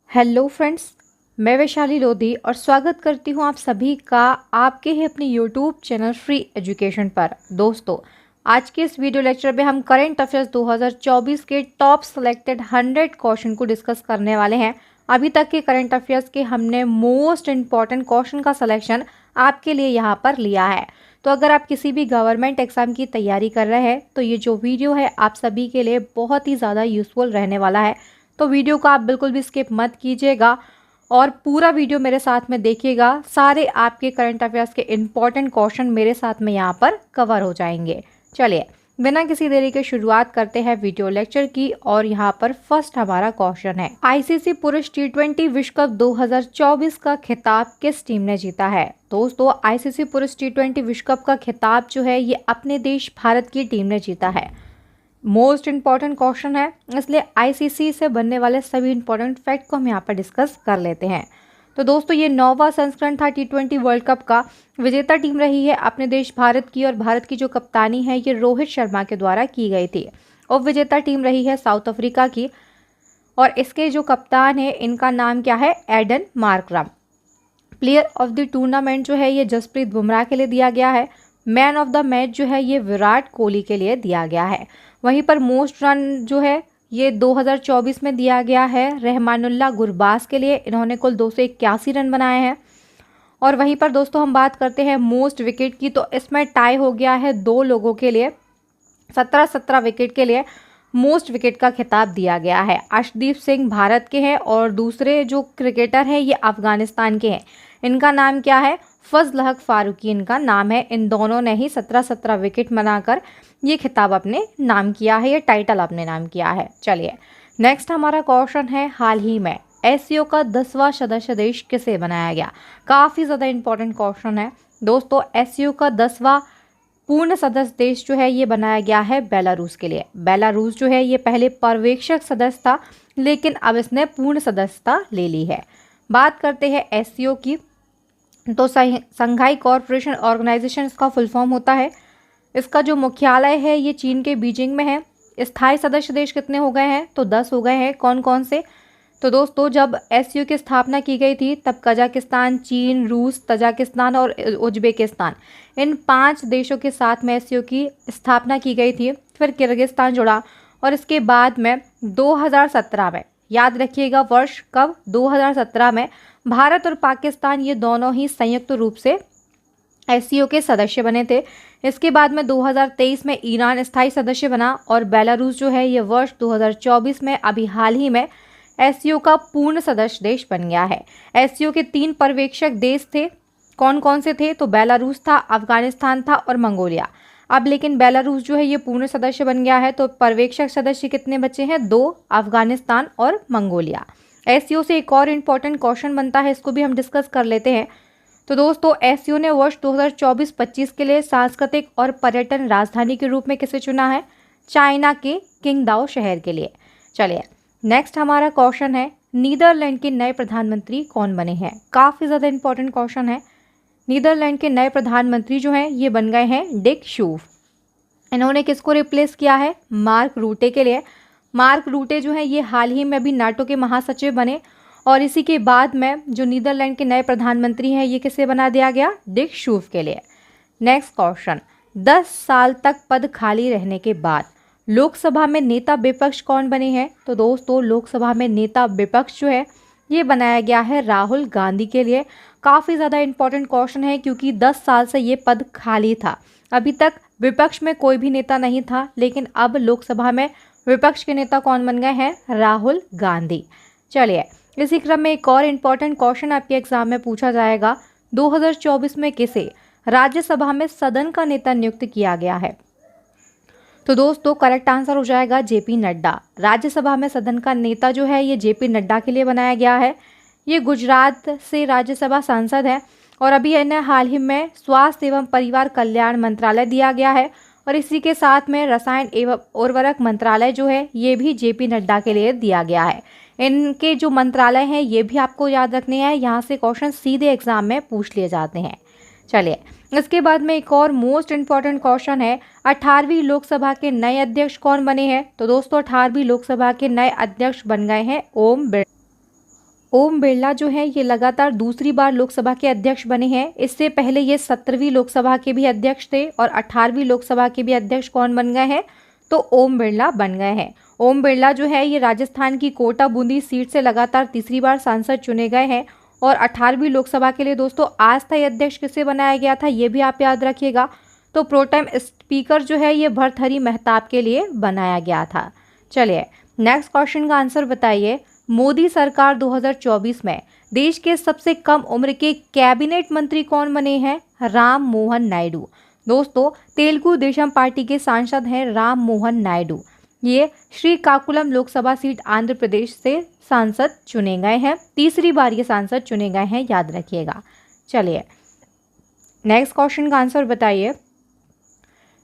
Hello friends, मैं वैशाली लोधी और स्वागत करती हूं आप सभी का आपके ही अपने यूट्यूब चैनल फ्री एजुकेशन पर। दोस्तों, आज के इस वीडियो लेक्चर में हम करंट अफेयर्स 2024 के टॉप सेलेक्टेड 100 क्वेश्चन को डिस्कस करने वाले हैं। अभी तक के करंट अफेयर्स के हमने मोस्ट इम्पॉर्टेंट क्वेश्चन का सिलेक्शन आपके लिए यहां पर लिया है। तो अगर आप किसी भी गवर्नमेंट एग्जाम की तैयारी कर रहे हैं तो ये जो वीडियो है आप सभी के लिए बहुत ही ज़्यादा यूजफुल रहने वाला है। तो वीडियो को आप बिल्कुल भी स्किप मत कीजिएगा और पूरा वीडियो मेरे साथ में देखिएगा। सारे आपके करंट अफेयर्स के इम्पॉर्टेंट क्वेश्चन मेरे साथ में यहाँ पर कवर हो जाएंगे। चलिए बिना किसी देरी के शुरुआत करते हैं वीडियो लेक्चर की। और यहाँ पर फर्स्ट हमारा क्वेश्चन है, आईसीसी पुरुष T20 विश्व कप 2024 का खिताब किस टीम ने जीता है। दोस्तों, आईसीसी पुरुष T20 विश्व कप का खिताब जो है ये अपने देश भारत की टीम ने जीता है। मोस्ट इम्पॉर्टेंट क्वेश्चन है, इसलिए आईसीसी से बनने वाले सभी इंपॉर्टेंट फैक्ट को हम यहाँ पर डिस्कस कर लेते हैं। तो दोस्तों, ये 9वां संस्करण था T20 वर्ल्ड कप का। विजेता टीम रही है अपने देश भारत की और भारत की जो कप्तानी है ये रोहित शर्मा के द्वारा की गई थी। उप विजेता टीम रही है साउथ अफ्रीका की और इसके जो कप्तान है इनका नाम क्या है, Aiden Markram. Player of the tournament जो है ये जसप्रीत बुमराह के लिए दिया गया है। मैन ऑफ द मैच जो है ये विराट कोहली के लिए दिया गया है। वहीं पर मोस्ट रन जो है ये 2024 में दिया गया है रहमानुल्लाह गुरबाज के लिए। इन्होंने कुल 281 रन बनाए हैं। और वहीं पर दोस्तों हम बात करते हैं मोस्ट विकेट की, तो इसमें टाई हो गया है दो लोगों के लिए। 17 विकेट के लिए मोस्ट विकेट का खिताब दिया गया है। अर्शदीप सिंह भारत के हैं और दूसरे जो क्रिकेटर हैं ये अफगानिस्तान के हैं। इनका नाम क्या है, फजल हक फारूकी इनका नाम है। इन दोनों ने ही 17 विकेट बनाकर ये खिताब अपने नाम किया है, ये टाइटल अपने नाम किया है। चलिए नेक्स्ट हमारा क्वेश्चन है, हाल ही में एससीओ का 10वां सदस्य देश किसे बनाया गया। काफ़ी ज़्यादा इंपॉर्टेंट क्वेश्चन है दोस्तों। एससीओ का 10वां पूर्ण सदस्य देश जो है ये बनाया गया है बेलारूस के लिए। बेलारूस जो है ये पहले पर्यवेक्षक सदस्य था, लेकिन अब इसने पूर्ण सदस्यता ले ली है। बात करते हैं एससीओ की, तो संघाई कॉरपोरेशन ऑर्गेनाइजेशन इसका फुल फॉर्म होता है। इसका जो मुख्यालय है ये चीन के बीजिंग में है। स्थायी सदस्य देश कितने हो गए हैं, तो 10 हो गए हैं। कौन कौन से, तो दोस्तों जब एससीओ की स्थापना की गई थी तब कजाकिस्तान, चीन, रूस, तजाकिस्तान और उज्बेकिस्तान, इन 5 देशों के साथ में एससीओ की स्थापना की गई थी। फिर किर्गिस्तान जुड़ा और इसके बाद में 2017 में, याद रखिएगा वर्ष कब, 2017 में भारत और पाकिस्तान ये दोनों ही संयुक्त रूप से एससीओ के सदस्य बने थे। इसके बाद में 2023 में ईरान स्थायी सदस्य बना और बेलारूस जो है ये वर्ष 2024 में अभी हाल ही में एससीओ का पूर्ण सदस्य देश बन गया है। एससीओ के 3 पर्यवेक्षक देश थे, कौन कौन से थे, तो बेलारूस था, अफगानिस्तान था और मंगोलिया। अब लेकिन बेलारूस जो है ये पूर्ण सदस्य बन गया है, तो पर्यवेक्षक सदस्य कितने बचे हैं, 2, अफगानिस्तान और मंगोलिया। एससीओ से एक और इम्पॉर्टेंट क्वेश्चन बनता है, इसको भी हम डिस्कस कर लेते हैं। तो दोस्तों एससीओ ने वर्ष 2024-25 के लिए सांस्कृतिक और पर्यटन राजधानी के रूप में किसे चुना है, चाइना के किंगदाओ शहर के लिए। चलिए नेक्स्ट हमारा क्वेश्चन है, नीदरलैंड के नए प्रधानमंत्री कौन बने हैं। काफ़ी ज़्यादा इंपॉर्टेंट क्वेश्चन है। नीदरलैंड के नए प्रधानमंत्री जो हैं ये बन गए हैं डिक शूफ। इन्होंने किसको रिप्लेस किया है, मार्क रूटे के लिए। मार्क रूटे जो है ये हाल ही में अभी नाटो के महासचिव बने और इसी के बाद में जो नीदरलैंड के नए प्रधानमंत्री हैं ये किसे बना दिया गया, डिक शूफ के लिए। नेक्स्ट क्वेश्चन, 10 साल तक पद खाली रहने के बाद लोकसभा में नेता विपक्ष कौन बने हैं। तो दोस्तों लोकसभा में नेता विपक्ष जो है ये बनाया गया है राहुल गांधी के लिए। काफ़ी ज़्यादा इंपॉर्टेंट क्वेश्चन है क्योंकि 10 साल से ये पद खाली था। अभी तक विपक्ष में कोई भी नेता नहीं था, लेकिन अब लोकसभा में विपक्ष के नेता कौन बन गए हैं, राहुल गांधी। चलिए इसी क्रम में एक और इम्पॉर्टेंट क्वेश्चन आपके एग्जाम में पूछा जाएगा, 2024 में किसे राज्यसभा में सदन का नेता नियुक्त किया गया है। तो दोस्तों करेक्ट आंसर हो जाएगा जेपी नड्डा। राज्यसभा में सदन का नेता जो है ये जेपी नड्डा के लिए बनाया गया है। ये गुजरात से राज्यसभा सांसद हैं और अभी इन्हें हाल ही में स्वास्थ्य एवं परिवार कल्याण मंत्रालय दिया गया है और इसी के साथ में रसायन एवं उर्वरक मंत्रालय जो है ये भी जेपी नड्डा के लिए दिया गया है। इनके जो मंत्रालय हैं ये भी आपको याद रखने हैं, यहाँ से क्वेश्चन सीधे एग्जाम में पूछ लिए जाते हैं। चलिए इसके बाद में एक और मोस्ट इम्पॉर्टेंट क्वेश्चन है, 18वीं लोकसभा के नए अध्यक्ष कौन बने हैं। तो दोस्तों 18वीं लोकसभा के नए अध्यक्ष बन गए हैं ओम बिरला। ओम बिरला जो है ये लगातार दूसरी बार लोकसभा के अध्यक्ष बने हैं। इससे पहले ये 17वीं लोकसभा के भी अध्यक्ष थे और 18वीं लोकसभा के भी अध्यक्ष कौन बन गए हैं, तो ओम बिरला बन गए हैं। ओम बिरला जो है ये राजस्थान की कोटा बूंदी सीट से लगातार तीसरी बार सांसद चुने गए हैं और 18वीं लोकसभा के लिए दोस्तों अस्थायी अध्यक्ष किसे बनाया गया था, ये भी आप याद रखिएगा। तो प्रोटेम स्पीकर जो है ये भर्तृहरि महताब के लिए बनाया गया था। चलिए नेक्स्ट क्वेश्चन का आंसर बताइए। मोदी सरकार 2024 में देश के सबसे कम उम्र के कैबिनेट मंत्री कौन बने हैं, राम मोहन नायडू। दोस्तों तेलुगु देशम पार्टी के सांसद हैं राम मोहन नायडू। ये श्रीकाकुलम लोकसभा सीट आंध्र प्रदेश से सांसद चुने गए हैं। तीसरी बार ये सांसद चुने गए हैं, याद रखिएगा। चलिए नेक्स्ट क्वेश्चन का आंसर बताइए।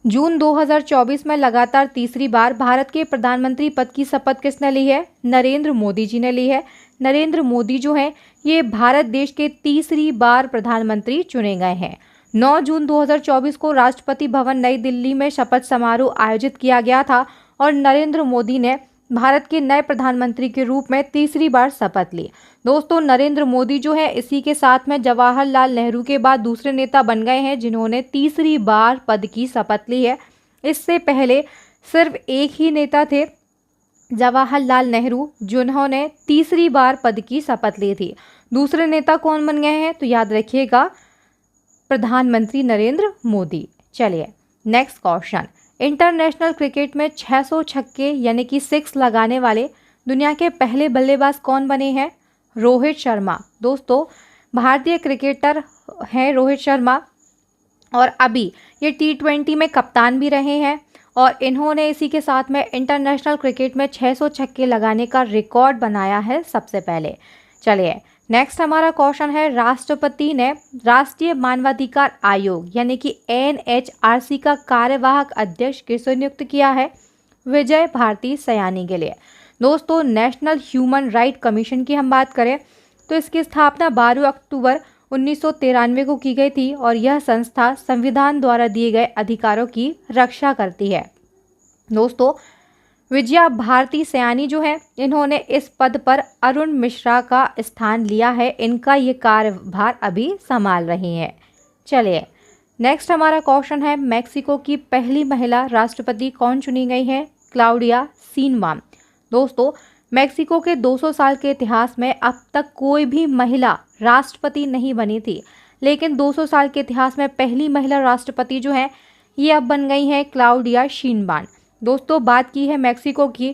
जून 2024 में लगातार तीसरी बार भारत के प्रधानमंत्री पद की शपथ किसने ली है, नरेंद्र मोदी जी ने ली है। नरेंद्र मोदी जो हैं ये भारत देश के तीसरी बार प्रधानमंत्री चुने गए हैं। 9 जून 2024 को राष्ट्रपति भवन नई दिल्ली में शपथ समारोह आयोजित किया गया था और नरेंद्र मोदी ने भारत के नए प्रधानमंत्री के रूप में तीसरी बार शपथ ली। दोस्तों नरेंद्र मोदी जो है इसी के साथ में जवाहरलाल नेहरू के बाद दूसरे नेता बन गए हैं जिन्होंने तीसरी बार पद की शपथ ली है। इससे पहले सिर्फ एक ही नेता थे, जवाहरलाल नेहरू, जिन्होंने तीसरी बार पद की शपथ ली थी। दूसरे नेता कौन बन गए हैं, तो याद रखिएगा प्रधानमंत्री नरेंद्र मोदी। चलिए नेक्स्ट क्वेश्चन। इंटरनेशनल क्रिकेट में 600 छक्के यानी कि 6 लगाने वाले दुनिया के पहले बल्लेबाज कौन बने हैं, रोहित शर्मा। दोस्तों भारतीय क्रिकेटर हैं रोहित शर्मा और अभी ये T20 में कप्तान भी रहे हैं और इन्होंने इसी के साथ में इंटरनेशनल क्रिकेट में 600 छक्के लगाने का रिकॉर्ड बनाया है सबसे पहले। चलिए नेक्स्ट हमारा क्वेश्चन है। राष्ट्रपति ने राष्ट्रीय मानवाधिकार आयोग यानी कि NHRC का कार्यवाहक अध्यक्ष किसे नियुक्त किया है, विजय भारती सयानी के लिए। दोस्तों नेशनल ह्यूमन राइट कमीशन की हम बात करें तो इसकी स्थापना 12 अक्टूबर 1993 को की गई थी और यह संस्था संविधान द्वारा दिए गए अधिकारों की रक्षा करती है। दोस्तों विजया भारती सयानी जो है इन्होंने इस पद पर अरुण मिश्रा का स्थान लिया है। इनका ये कार्यभार अभी संभाल रही हैं। चलिए नेक्स्ट हमारा क्वेश्चन है। मैक्सिको की पहली महिला राष्ट्रपति कौन चुनी गई है, क्लाउडिया शीनबाम। दोस्तों मैक्सिको के 200 साल के इतिहास में अब तक कोई भी महिला राष्ट्रपति नहीं बनी थी, लेकिन 200 साल के इतिहास में पहली महिला राष्ट्रपति जो है ये अब बन गई है क्लाउडिया शीनबाम। दोस्तों बात की है मैक्सिको की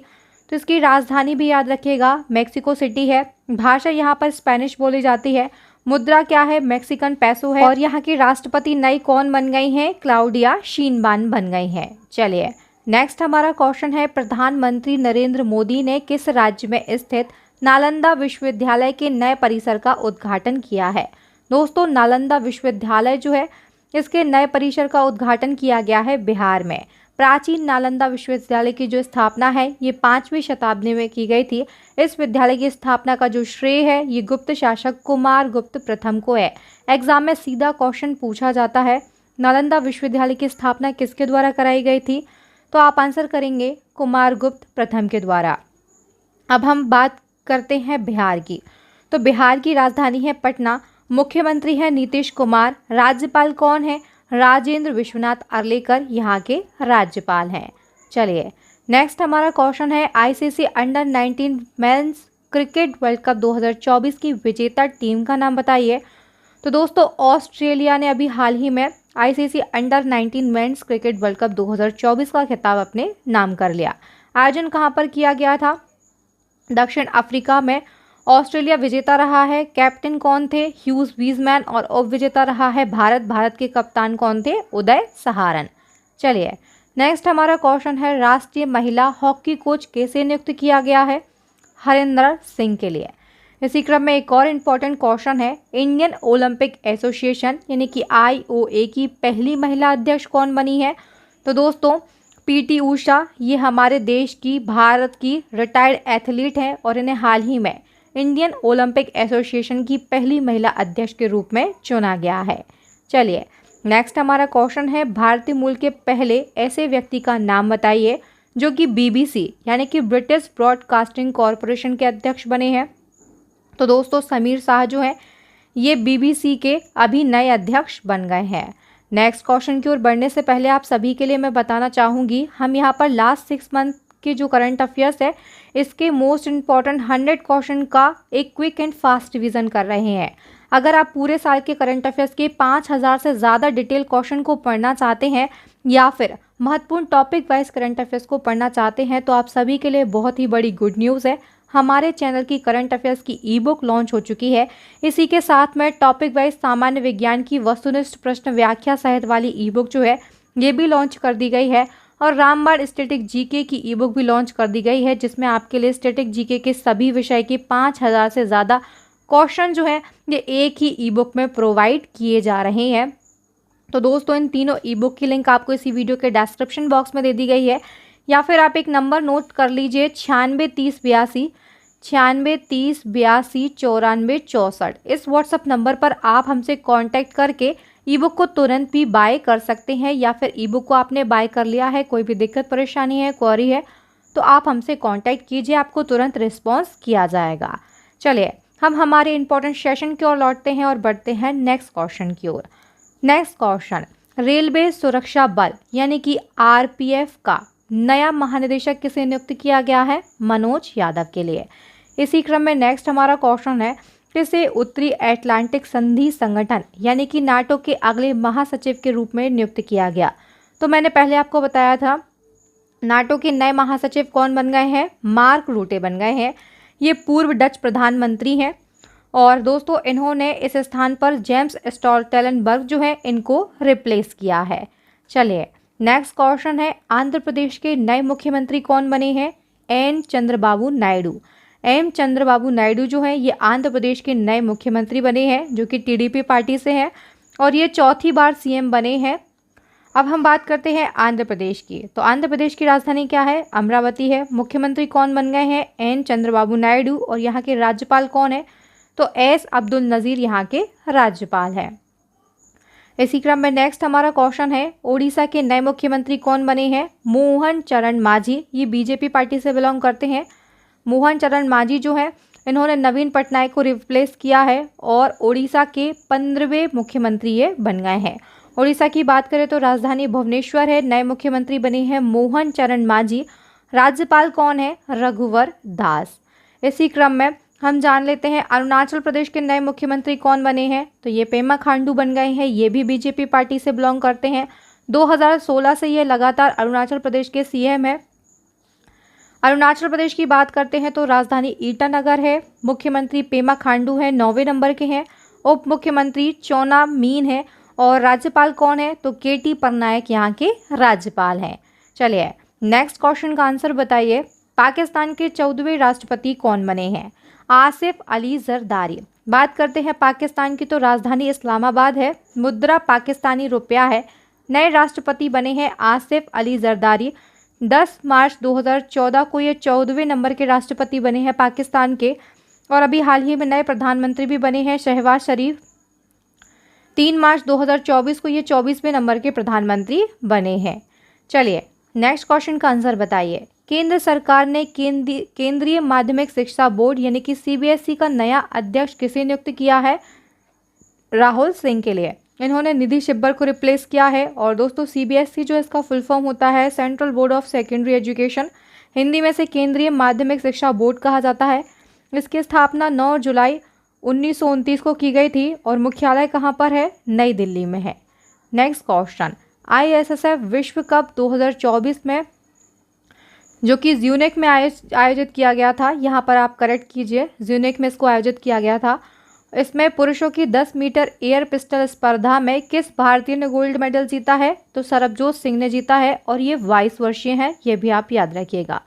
तो इसकी राजधानी भी याद रखिएगा मैक्सिको सिटी है। भाषा यहाँ पर स्पेनिश बोली जाती है। मुद्रा क्या है, मैक्सिकन पैसो है और यहाँ की राष्ट्रपति नई कौन बन गई हैं, क्लाउडिया शीनबाम बन गई हैं। चलिए नेक्स्ट हमारा क्वेश्चन है। प्रधानमंत्री नरेंद्र मोदी ने किस राज्य में स्थित नालंदा विश्वविद्यालय के नए परिसर का उद्घाटन किया है। दोस्तों नालंदा विश्वविद्यालय जो है इसके नए परिसर का उद्घाटन किया गया है बिहार में। प्राचीन नालंदा विश्वविद्यालय की जो स्थापना है ये 5वीं शताब्दी में की गई थी। इस विद्यालय की स्थापना का जो श्रेय है ये गुप्त शासक कुमार गुप्त प्रथम को है। एग्जाम में सीधा क्वेश्चन पूछा जाता है नालंदा विश्वविद्यालय की स्थापना किसके द्वारा कराई गई थी, तो आप आंसर करेंगे कुमार गुप्त प्रथम के द्वारा। अब हम बात करते हैं बिहार की, तो बिहार की राजधानी है पटना। मुख्यमंत्री है नीतीश कुमार। राज्यपाल कौन है, राजेंद्र विश्वनाथ अर्लेकर यहाँ के राज्यपाल हैं। चलिए नेक्स्ट हमारा क्वेश्चन है। ICC under 19 men's cricket world cup 2024 की विजेता टीम का नाम बताइए। तो दोस्तों ऑस्ट्रेलिया ने अभी हाल ही में ICC under 19 men's cricket world cup 2024 का खिताब अपने नाम कर लिया। आयोजन कहाँ पर किया गया था, दक्षिण अफ्रीका में। ऑस्ट्रेलिया विजेता रहा है। कैप्टन कौन थे, ह्यूज वीजमैन और उप विजेता रहा है भारत। भारत के कप्तान कौन थे, उदय सहारन। चलिए नेक्स्ट हमारा क्वेश्चन है। राष्ट्रीय महिला हॉकी कोच कैसे नियुक्त किया गया है, हरिंदर सिंह के लिए। इसी क्रम में एक और इम्पॉर्टेंट क्वेश्चन है। इंडियन ओलंपिक एसोसिएशन यानी कि IOA की पहली महिला अध्यक्ष कौन बनी है, तो दोस्तों PT ऊषा। ये हमारे देश की, भारत की रिटायर्ड एथलीट हैं और इन्हें हाल ही में इंडियन ओलंपिक एसोसिएशन की पहली महिला अध्यक्ष के रूप में चुना गया है। चलिए नेक्स्ट हमारा क्वेश्चन है। भारतीय मूल के पहले ऐसे व्यक्ति का नाम बताइए जो कि BBC यानी कि ब्रिटिश ब्रॉडकास्टिंग कॉरपोरेशन के अध्यक्ष बने हैं। तो दोस्तों समीर शाह जो है ये बीबीसी के अभी नए अध्यक्ष बन गए हैं। नेक्स्ट क्वेश्चन की ओर बढ़ने से पहले आप सभी के लिए मैं बताना चाहूँगी, हम यहाँ पर लास्ट 6 मंथ के जो करंट अफेयर्स है इसके मोस्ट इम्पॉर्टेंट 100 क्वेश्चन का एक क्विक एंड फास्ट रिवीजन कर रहे हैं। अगर आप पूरे साल के करंट अफेयर्स के 5000 से ज़्यादा डिटेल क्वेश्चन को पढ़ना चाहते हैं या फिर महत्वपूर्ण टॉपिक वाइज करंट अफेयर्स को पढ़ना चाहते हैं तो आप सभी के लिए बहुत ही बड़ी गुड न्यूज़ है, हमारे चैनल की करंट अफेयर्स की ई बुक लॉन्च हो चुकी है। इसी के साथ में टॉपिक वाइज सामान्य विज्ञान की वस्तुनिष्ठ प्रश्न व्याख्या सहित वाली ई बुक जो है ये भी लॉन्च कर दी गई है और रामबाण स्टैटिक जीके की ई बुक भी लॉन्च कर दी गई है, जिसमें आपके लिए स्टैटिक जीके के सभी विषय के 5000 से ज़्यादा क्वेश्चन जो है ये एक ही ई बुक में प्रोवाइड किए जा रहे हैं। तो दोस्तों इन तीनों ई बुक की लिंक आपको इसी वीडियो के डिस्क्रिप्शन बॉक्स में दे दी गई है, या फिर आप एक नंबर नोट कर लीजिए 9630829464। इस व्हाट्सएप नंबर पर आप हमसे कांटेक्ट करके ई बुक को तुरंत भी बाय कर सकते हैं, या फिर ई बुक को आपने बाय कर लिया है, कोई भी दिक्कत परेशानी है, क्वेरी है तो आप हमसे कांटेक्ट कीजिए, आपको तुरंत रिस्पॉन्स किया जाएगा। चलिए हम हमारे इंपॉर्टेंट सेशन की ओर लौटते हैं और बढ़ते हैं नेक्स्ट क्वेश्चन की ओर। नेक्स्ट क्वेश्चन, रेलवे सुरक्षा बल यानी कि आरपीएफ का नया महानिदेशक किसे नियुक्त किया गया है? मनोज यादव के लिए। इसी क्रम में नेक्स्ट हमारा क्वेश्चन है, किसे उत्तरी अटलांटिक संधि संगठन यानी कि नाटो के अगले महासचिव के रूप में नियुक्त किया गया? तो मैंने पहले आपको बताया था नाटो के नए महासचिव कौन बन गए हैं? मार्क रूटे बन गए हैं। ये पूर्व डच प्रधानमंत्री हैं और दोस्तों इन्होंने इस स्थान पर जेम्स स्टोल्टेनबर्ग जो है इनको रिप्लेस किया है। चलिए नेक्स्ट क्वेश्चन है, आंध्र प्रदेश के नए मुख्यमंत्री कौन बने हैं? एन चंद्रबाबू नायडू। एम चंद्रबाबू नायडू जो है ये आंध्र प्रदेश के नए मुख्यमंत्री बने हैं, जो कि टीडीपी पार्टी से हैं और ये चौथी बार सीएम बने हैं। अब हम बात करते हैं आंध्र प्रदेश की। तो आंध्र प्रदेश की राजधानी क्या है? अमरावती है। मुख्यमंत्री कौन बन गए हैं? एन चंद्रबाबू नायडू। और यहाँ के राज्यपाल कौन है? तो एस अब्दुल नज़ीर यहाँ के राज्यपाल हैं। इसी क्रम में नेक्स्ट हमारा क्वेश्चन है, ओडिशा के नए मुख्यमंत्री कौन बने हैं? मोहन चरण मांझी। ये बीजेपी पार्टी से बिलोंग करते हैं। मोहन चरण मांझी जो है इन्होंने नवीन पटनायक को रिप्लेस किया है और ओडिशा के 15वें मुख्यमंत्री ये बन गए हैं। ओडिशा की बात करें तो राजधानी भुवनेश्वर है। नए मुख्यमंत्री बने हैं मोहन चरण मांझी। राज्यपाल कौन है? रघुवर दास। इसी क्रम में हम जान लेते हैं अरुणाचल प्रदेश के नए मुख्यमंत्री कौन बने हैं? तो ये पेमा खांडू बन गए हैं। ये भी बीजेपी पार्टी से बिलोंग करते हैं। 2016 से ये लगातार अरुणाचल प्रदेश के सीएम है। अरुणाचल प्रदेश की बात करते हैं तो राजधानी ईटानगर है। मुख्यमंत्री पेमा खांडू है, 9वें नंबर के हैं। उप मुख्यमंत्री चोना मीन है और राज्यपाल कौन है? तो केटी पटनायक यहाँ के राज्यपाल हैं। चलिए नेक्स्ट क्वेश्चन का आंसर बताइए, पाकिस्तान के 14वें राष्ट्रपति कौन बने हैं? आसिफ अली जरदारी। बात करते हैं पाकिस्तान की तो राजधानी इस्लामाबाद है। मुद्रा पाकिस्तानी रुपया है। नए राष्ट्रपति बने हैं आसिफ अली जरदारी। 10 मार्च 2014 को ये 14वें नंबर के राष्ट्रपति बने हैं पाकिस्तान के और अभी हाल ही में नए प्रधानमंत्री भी बने हैं शहबाज शरीफ। 3 मार्च 2024 को ये 24वें नंबर के प्रधानमंत्री बने हैं। चलिए नेक्स्ट क्वेश्चन का आंसर बताइए, केंद्र सरकार ने केंद्रीय माध्यमिक शिक्षा बोर्ड यानी कि सीबीएसई का नया अध्यक्ष किसे नियुक्त किया है? राहुल सिंह के लिए। इन्होंने निधि शिब्बर को रिप्लेस किया है और दोस्तों सीबीएसई जो इसका फुल फॉर्म होता है central board of secondary education, Hindi में से केंद्रीय माध्यमिक शिक्षा बोर्ड कहा जाता है। इसकी स्थापना 9 जुलाई 1929 को की गई थी और मुख्यालय कहाँ पर है? नई दिल्ली में है। नेक्स्ट क्वेश्चन, आईएसएसएफ विश्व कप 2024 में जो कि ज्यूनिख में आयोजित किया गया था, यहाँ पर आप करेक्ट कीजिए, ज्यूनिख में इसको आयोजित किया गया था। इसमें पुरुषों की 10 मीटर एयर पिस्टल स्पर्धा में किस भारतीय ने गोल्ड मेडल जीता है? तो सरबजोत सिंह ने जीता है और ये 22 वर्षीय हैं, ये भी आप याद रखिएगा।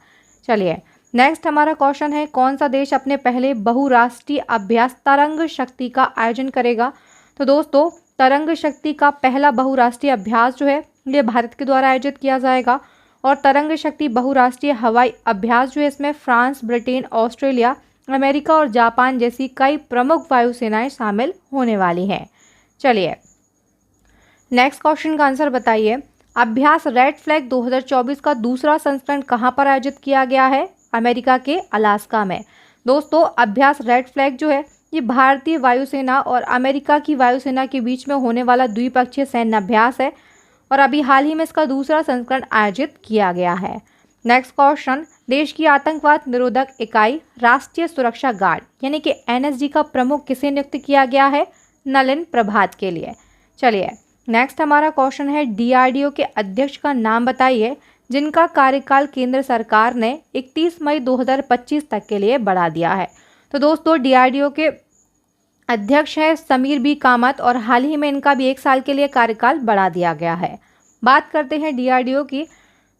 चलिए नेक्स्ट हमारा क्वेश्चन है, कौन सा देश अपने पहले बहुराष्ट्रीय अभ्यास तरंग शक्ति का आयोजन करेगा? तो दोस्तों तरंग शक्ति का पहला बहुराष्ट्रीय अभ्यास जो है ये भारत के द्वारा आयोजित किया जाएगा और तरंग शक्ति बहुराष्ट्रीय हवाई अभ्यास जो है इसमें फ्रांस, ब्रिटेन, ऑस्ट्रेलिया, अमेरिका और जापान जैसी कई प्रमुख वायुसेनाएं शामिल होने वाली हैं। चलिए नेक्स्ट क्वेश्चन का आंसर बताइए, अभ्यास रेड फ्लैग 2024 का दूसरा संस्करण कहां पर आयोजित किया गया है? अमेरिका के अलास्का में। दोस्तों अभ्यास रेड फ्लैग जो है ये भारतीय वायुसेना और अमेरिका की वायुसेना के बीच में होने वाला द्विपक्षीय सैन्य अभ्यास है और अभी हाल ही में इसका दूसरा संस्करण आयोजित किया गया है। नेक्स्ट क्वेश्चन, देश की आतंकवाद निरोधक इकाई राष्ट्रीय सुरक्षा गार्ड यानी कि एनएसजी का प्रमुख किसे नियुक्त किया गया है? नलिन प्रभात के लिए। चलिए नेक्स्ट हमारा क्वेश्चन है, डीआरडीओ के अध्यक्ष का नाम बताइए जिनका कार्यकाल केंद्र सरकार ने 31 मई 2025 तक के लिए बढ़ा दिया है। तो दोस्तों डीआरडीओ के अध्यक्ष है समीर बी कामत और हाल ही में इनका भी 1 साल के लिए कार्यकाल बढ़ा दिया गया है। बात करते हैं डीआरडीओ की,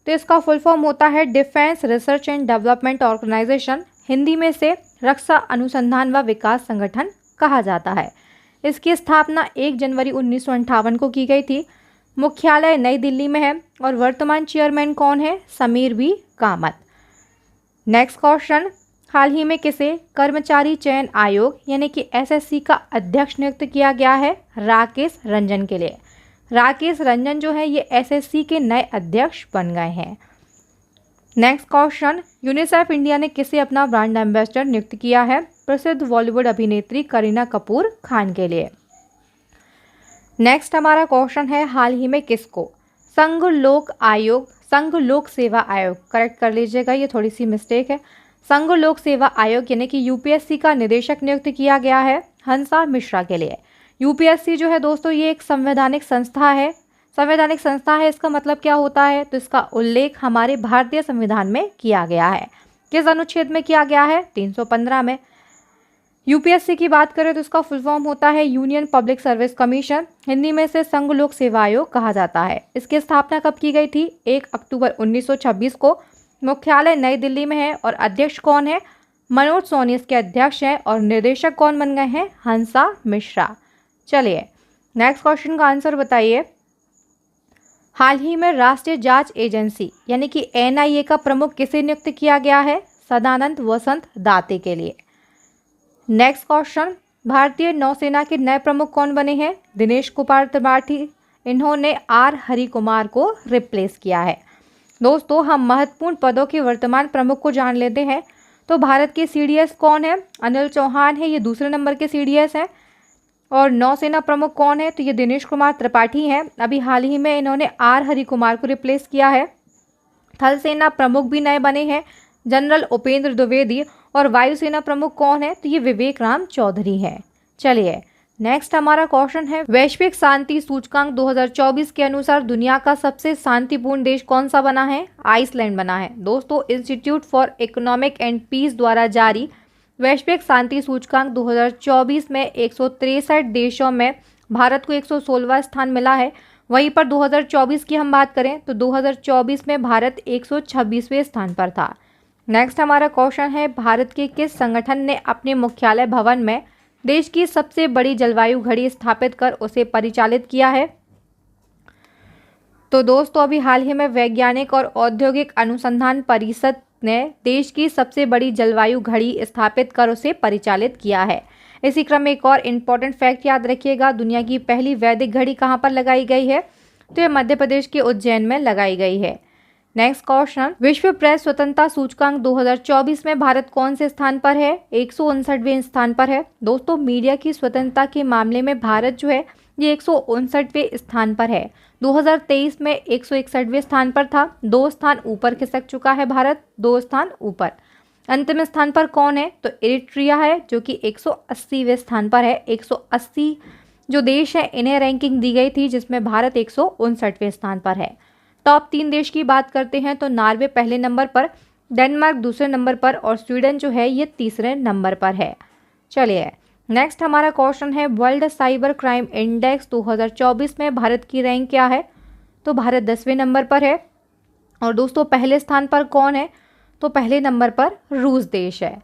तो इसका फुल फॉर्म होता है defence research and development organisation, Hindi में से रक्षा अनुसंधान व विकास संगठन कहा जाता है। इसकी स्थापना 1 जनवरी 1958 को की गई थी। मुख्यालय नई दिल्ली में है और वर्तमान चेयरमैन कौन है? Sameer B Kamath. Next question, हाल ही में किसे कर्मचारी चयन आयोग यानी कि एसएससी का अध्यक्ष नियुक्त किया गया है? राकेश रंजन के लिए। राकेश रंजन जो है ये एसएससी के नए अध्यक्ष बन गए हैं। नेक्स्ट क्वेश्चन, यूनिसेफ इंडिया ने किसे अपना ब्रांड एम्बेसडर नियुक्त किया है? प्रसिद्ध बॉलीवुड अभिनेत्री करीना कपूर खान के लिए। नेक्स्ट हमारा क्वेश्चन है, हाल ही में किसको संघ लोक सेवा आयोग, करेक्ट कर लीजिएगा ये थोड़ी सी मिस्टेक है, संघ लोक सेवा आयोग यानी कि यूपीएससी का निदेशक नियुक्त किया गया है? हंसा मिश्रा के लिए। यूपीएससी जो है दोस्तों ये एक संवैधानिक संस्था है। संवैधानिक संस्था है इसका मतलब क्या होता है? तो इसका उल्लेख हमारे भारतीय संविधान में किया गया है। किस अनुच्छेद में किया गया है? 315 में। यूपीएससी की बात करें तो इसका फुल फॉर्म होता है union public service commission, Hindi में से संघ लोक सेवा आयोग कहा जाता है। इसकी स्थापना कब की गई थी? 1 अक्टूबर 1926 को। मुख्यालय नई दिल्ली में है और अध्यक्ष कौन है? मनोज सोनी इसके अध्यक्ष हैं और निर्देशक कौन बन गए हैं? हंसा मिश्रा। चलिए नेक्स्ट क्वेश्चन का आंसर बताइए। हाल ही में राष्ट्रीय जांच एजेंसी यानी कि एनआईए का प्रमुख किसे नियुक्त किया गया है? सदानंद वसंत दाते के लिए। नेक्स्ट क्वेश्चन, भारतीय नौसेना के नए प्रमुख कौन बने हैं? दिनेश कुमार त्रिपाठी, इन्होंने आर हरि कुमार को रिप्लेस किया है। दोस्तों हम महत्वपूर्ण पदों के वर्तमान प्रमुख को जान लेते हैं। तो भारत के सीडीएस कौन है? अनिल चौहान है, ये दूसरे नंबर के सीडीएस हैं। और नौसेना प्रमुख कौन है? तो ये दिनेश कुमार त्रिपाठी हैं। अभी हाल ही में इन्होंने आर हरि कुमार को रिप्लेस किया है। थल सेना प्रमुख भी नए बने हैं, जनरल उपेंद्र द्विवेदी। और वायुसेना प्रमुख कौन है? तो ये विवेक राम चौधरी है। चलिए नेक्स्ट हमारा क्वेश्चन है, वैश्विक शांति सूचकांक 2024 के अनुसार दुनिया का सबसे शांतिपूर्ण देश कौन सा बना है? आइसलैंड बना है। दोस्तों institute for economic and peace द्वारा जारी वैश्विक शांति सूचकांक 2024 में 163 देशों में भारत को 116वां स्थान मिला है। वहीं पर 2024 की हम बात करें तो 2024 में भारत 126वें स्थान पर था। नेक्स्ट हमारा क्वेश्चन है, भारत के किस संगठन ने अपने मुख्यालय भवन में देश की सबसे बड़ी जलवायु घड़ी स्थापित कर उसे परिचालित किया है? तो दोस्तों अभी हाल ही में वैज्ञानिक और औद्योगिक अनुसंधान परिषद ने देश की सबसे बड़ी जलवायु घड़ी स्थापित कर उसे परिचालित किया है। इसी क्रम में एक और इम्पॉर्टेंट फैक्ट याद रखिएगा, दुनिया की पहली वैदिक घड़ी कहाँ पर लगाई गई है? तो ये मध्य प्रदेश के उज्जैन में लगाई गई है। नेक्स्ट क्वेश्चन, विश्व प्रेस स्वतंत्रता सूचकांक 2024 में भारत कौन से स्थान पर है? 159वें स्थान पर है। दोस्तों मीडिया की स्वतंत्रता के मामले में भारत जो है ये 159वें स्थान पर है। 2023 में 161वें स्थान पर था, 2 स्थान ऊपर खिसक चुका है भारत, 2 स्थान ऊपर। अंतिम स्थान पर कौन है? तो इरिट्रिया है जो कि 180वें स्थान पर है। 180 जो देश है इन्हें रैंकिंग दी गई थी जिसमें भारत 159वें स्थान पर है। टॉप 3 देश की बात करते हैं तो नॉर्वे पहले नंबर पर, डेनमार्क दूसरे नंबर पर और स्वीडन जो है ये तीसरे नंबर पर है। चलिए नेक्स्ट हमारा क्वेश्चन है, वर्ल्ड साइबर क्राइम इंडेक्स 2024 में भारत की रैंक क्या है? तो भारत 10वें नंबर पर है। और दोस्तों पहले स्थान पर कौन है? तो पहले नंबर पर रूस देश है।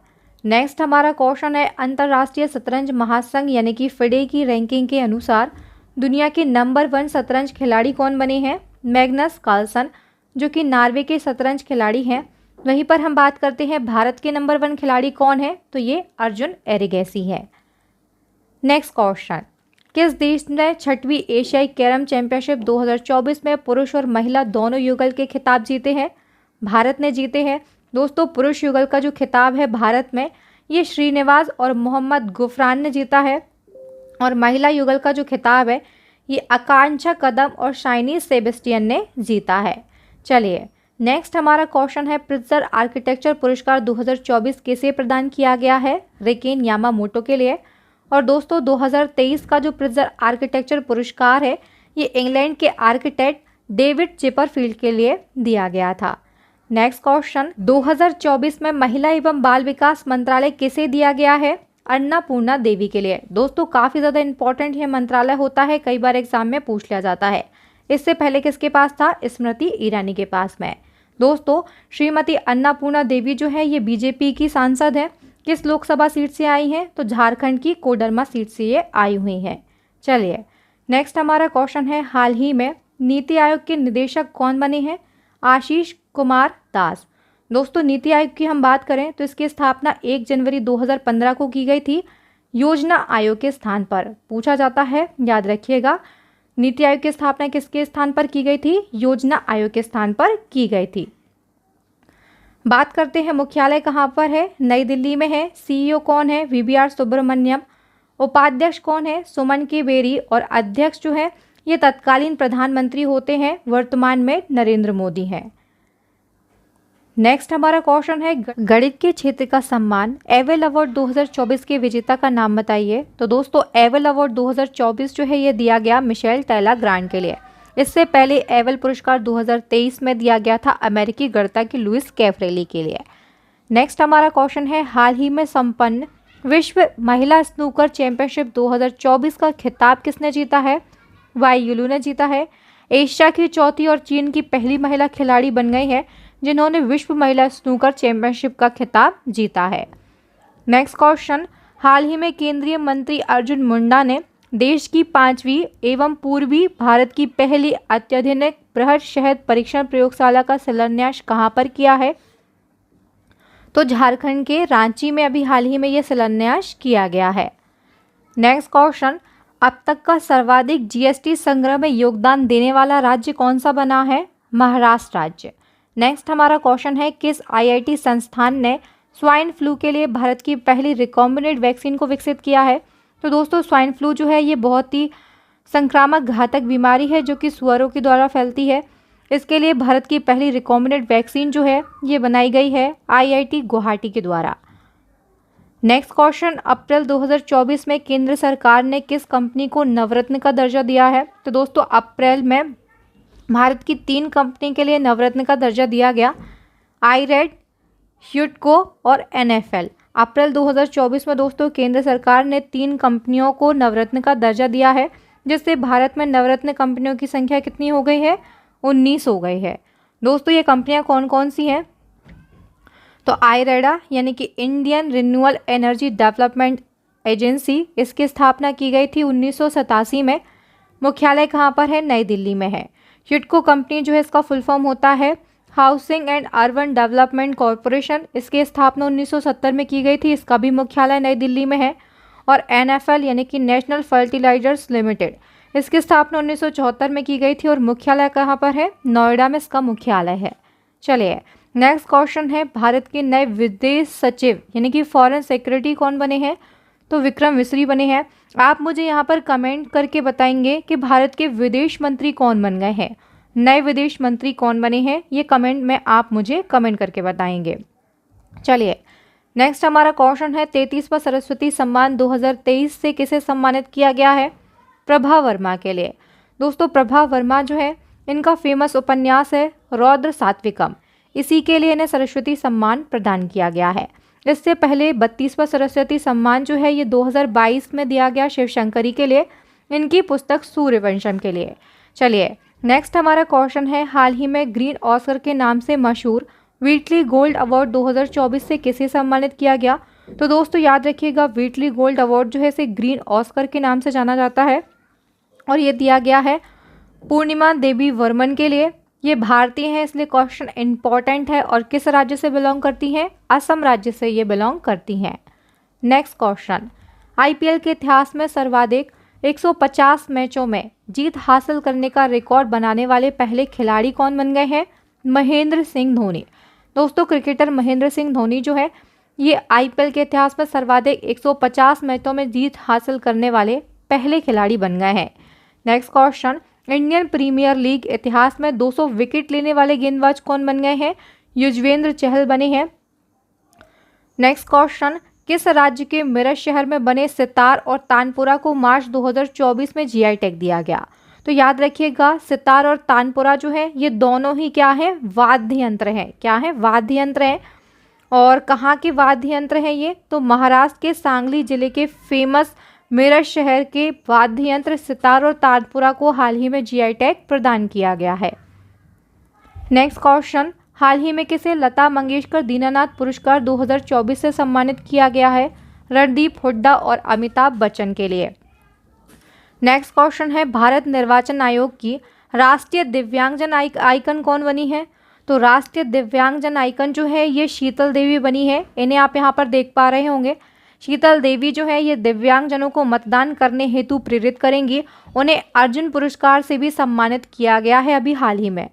नेक्स्ट हमारा क्वेश्चन है, अंतर्राष्ट्रीय शतरंज महासंघ यानी कि फिडे की रैंकिंग के अनुसार दुनिया के नंबर 1 शतरंज खिलाड़ी कौन बने हैं? मैग्नस कार्लसन जो कि नॉर्वे के शतरंज खिलाड़ी हैं। वहीं पर हम बात करते हैं भारत के नंबर 1 खिलाड़ी कौन है? तो ये अर्जुन एरिगेसी है। नेक्स्ट क्वेश्चन, किस देश ने 6वीं एशियाई कैरम चैंपियनशिप 2024 में पुरुष और महिला दोनों युगल के खिताब जीते हैं? भारत ने जीते हैं। दोस्तों पुरुष युगल का जो खिताब है भारत में ये श्रीनिवास और मोहम्मद गुफरान ने जीता है। और महिला युगल का जो खिताब है ये आकांक्षा कदम और शाइनी सेबेस्टियन ने जीता है। चलिए नेक्स्ट हमारा क्वेश्चन है, प्रित्जर आर्किटेक्चर पुरस्कार 2024 किसे प्रदान किया गया है? रिकेन यामामोटो के लिए। और दोस्तों 2023 का जो प्रित्जर आर्किटेक्चर पुरस्कार है ये इंग्लैंड के आर्किटेक्ट डेविड चिपरफील्ड के लिए दिया गया था। नेक्स्ट क्वेश्चन, 2024 में महिला एवं बाल विकास मंत्रालय किसे दिया गया है? अन्नपूर्णा देवी के लिए। दोस्तों काफ़ी ज़्यादा इंपॉर्टेंट ये मंत्रालय होता है, कई बार एग्जाम में पूछ लिया जाता है। इससे पहले किसके पास था? स्मृति ईरानी के पास में। दोस्तों श्रीमती अन्नपूर्णा देवी जो है ये बीजेपी की सांसद है। किस लोकसभा सीट से आई हैं? तो झारखंड की कोडरमा सीट से ये आई हुई हैं। चलिए नेक्स्ट हमारा क्वेश्चन है, हाल ही में नीति आयोग के निदेशक कौन बने हैं? आशीष कुमार दास। दोस्तों नीति आयोग की हम बात करें तो इसकी स्थापना 1 जनवरी 2015 को की गई थी योजना आयोग के स्थान पर। पूछा जाता है, याद रखिएगा, नीति आयोग की स्थापना किसके स्थान पर की गई थी? योजना आयोग के स्थान पर की गई थी। बात करते हैं मुख्यालय कहाँ पर है? नई दिल्ली में है। सीईओ कौन है? वीवीआर सुब्रमण्यम। उपाध्यक्ष कौन है? सुमन के बेरी। और अध्यक्ष जो है ये तत्कालीन प्रधानमंत्री होते हैं, वर्तमान में नरेंद्र मोदी हैं। नेक्स्ट हमारा क्वेश्चन है, गणित के क्षेत्र का सम्मान एवेल अवार्ड 2024 के विजेता का नाम बताइए। तो दोस्तों एवेल अवार्ड 2024 जो है ये दिया गया मिशेल टेला ग्रांड के लिए। इससे पहले एवेल पुरस्कार 2023 में दिया गया था अमेरिकी गणितज्ञ की लुइस कैफ्रेली के लिए। नेक्स्ट हमारा क्वेश्चन है, हाल ही में संपन्न विश्व महिला स्नूकर चैंपियनशिप 2024 का खिताब किसने जीता है? वाई युलू ने जीता है। एशिया की चौथी और चीन की पहली महिला खिलाड़ी बन गई है जिन्होंने विश्व महिला स्नूकर चैंपियनशिप का खिताब जीता है। नेक्स्ट क्वेश्चन, हाल ही में केंद्रीय मंत्री अर्जुन मुंडा ने देश की 5वीं एवं पूर्वी भारत की पहली अत्याधुनिक बृहद शहद परीक्षण प्रयोगशाला का शिलान्यास कहाँ पर किया है? तो झारखंड के रांची में अभी हाल ही में यह शिलान्यास किया गया है। नेक्स्ट क्वेश्चन, अब तक का सर्वाधिक जीएसटी संग्रह में योगदान देने वाला राज्य कौन सा बना है? महाराष्ट्र राज्य। नेक्स्ट हमारा क्वेश्चन है, किस आईआईटी संस्थान ने स्वाइन फ्लू के लिए भारत की पहली रिकॉम्बिनेंट वैक्सीन को विकसित किया है? तो दोस्तों स्वाइन फ्लू जो है ये बहुत ही संक्रामक घातक बीमारी है जो कि सुअरों के द्वारा फैलती है। इसके लिए भारत की पहली रिकॉम्बिनेंट वैक्सीन जो है ये बनाई गई है आईआईटी गुवाहाटी के द्वारा। नेक्स्ट क्वेश्चन, अप्रैल 2024 में केंद्र सरकार ने किस कंपनी को नवरत्न का दर्जा दिया है? तो दोस्तों अप्रैल में भारत की 3 कंपनी के लिए नवरत्न का दर्जा दिया गया, आईरेड, ह्यूटको और एनएफएल। अप्रैल 2024 में दोस्तों केंद्र सरकार ने 3 कंपनियों को नवरत्न का दर्जा दिया है, जिससे भारत में नवरत्न कंपनियों की संख्या कितनी हो गई है? 19 हो गई है। दोस्तों ये कंपनियां कौन कौन सी हैं? तो आईरेडा यानी कि Indian renewable energy development agency, इसकी स्थापना की गई थी 1987 में। मुख्यालय कहाँ पर है? नई दिल्ली में है। ह्यूटको कंपनी जो है इसका फुल फॉर्म होता है housing and urban development corporation, इसकी स्थापना 1970 में की गई थी, इसका भी मुख्यालय नई दिल्ली में है। और एनएफएल यानी कि नेशनल फर्टिलाइजर्स लिमिटेड, इसकी स्थापना 1974 में की गई थी और मुख्यालय कहाँ पर है? नोएडा में इसका मुख्यालय है। चलिए नेक्स्ट क्वेश्चन है, भारत के नए विदेश सचिव यानी कि फॉरेन सेक्रेटरी कौन बने हैं? तो विक्रम मिस्री बने हैं। आप मुझे यहाँ पर कमेंट करके बताएंगे कि भारत के विदेश मंत्री कौन बन गए हैं, नए विदेश मंत्री कौन बने हैं, ये कमेंट में आप मुझे कमेंट करके बताएंगे। चलिए नेक्स्ट हमारा क्वेश्चन है, 33वां सरस्वती सम्मान 2023 से किसे सम्मानित किया गया है? प्रभा वर्मा के लिए। दोस्तों प्रभा वर्मा जो है इनका फेमस उपन्यास है रौद्र सात्विकम, इसी के लिए इन्हें सरस्वती सम्मान प्रदान किया गया है। इससे पहले 32वां सरस्वती सम्मान जो है ये 2022 में दिया गया शिवशंकरी के लिए, इनकी पुस्तक सूर्यवंशम के लिए। चलिए नेक्स्ट हमारा क्वेश्चन है, हाल ही में ग्रीन ऑस्कर के नाम से मशहूर व्हीटली गोल्ड अवार्ड 2024 से किसे सम्मानित किया गया? तो दोस्तों याद रखिएगा व्हीटली गोल्ड अवार्ड जो है इसे ग्रीन ऑस्कर के नाम से जाना जाता है और ये दिया गया है पूर्णिमा देवी वर्मन के लिए। ये भारतीय हैं इसलिए क्वेश्चन इंपॉर्टेंट है। और किस राज्य से बिलोंग करती हैं? असम राज्य से ये बिलोंग करती हैं। नेक्स्ट क्वेश्चन, आईपीएल के इतिहास में सर्वाधिक 150 मैचों में जीत हासिल करने का रिकॉर्ड बनाने वाले पहले खिलाड़ी कौन बन गए हैं? महेंद्र सिंह धोनी। दोस्तों क्रिकेटर महेंद्र सिंह धोनी जो है ये आईपीएल के इतिहास में सर्वाधिक 150 मैचों में जीत हासिल करने वाले पहले खिलाड़ी बन गए हैं। Next question, Indian premier league इतिहास में 200 विकेट लेने वाले गेंदबाज कौन बन गए हैं? युजवेंद्र चहल बने हैं। नेक्स्ट क्वेश्चन, किस राज्य के मिरज शहर में बने सितार और तानपुरा को मार्च 2024 में जीआई टैग दिया गया? तो याद रखिएगा, सितार और तानपुरा जो है ये दोनों ही क्या है? वाद्य यंत्र हैं। क्या है? वाद्य यंत्र हैं। और कहाँ के वाद्य यंत्र हैं ये? तो महाराष्ट्र के सांगली जिले के फेमस मिरज शहर के वाद्य यंत्र सितार और तानपुरा को हाल ही में जीआई टैग प्रदान किया गया है। नेक्स्ट क्वेश्चन, हाल ही में किसे लता मंगेशकर दीनानाथ पुरस्कार 2024 से सम्मानित किया गया है? रणदीप हुड्डा और अमिताभ बच्चन के लिए। नेक्स्ट क्वेश्चन है, भारत निर्वाचन आयोग की राष्ट्रीय दिव्यांगजन आइकन कौन बनी है? तो राष्ट्रीय दिव्यांगजन आइकन जो है ये शीतल देवी बनी है। इन्हें आप यहाँ पर देख पा रहे होंगे। शीतल देवी जो है ये दिव्यांगजनों को मतदान करने हेतु प्रेरित करेंगी। उन्हें अर्जुन पुरस्कार से भी सम्मानित किया गया है अभी हाल ही में।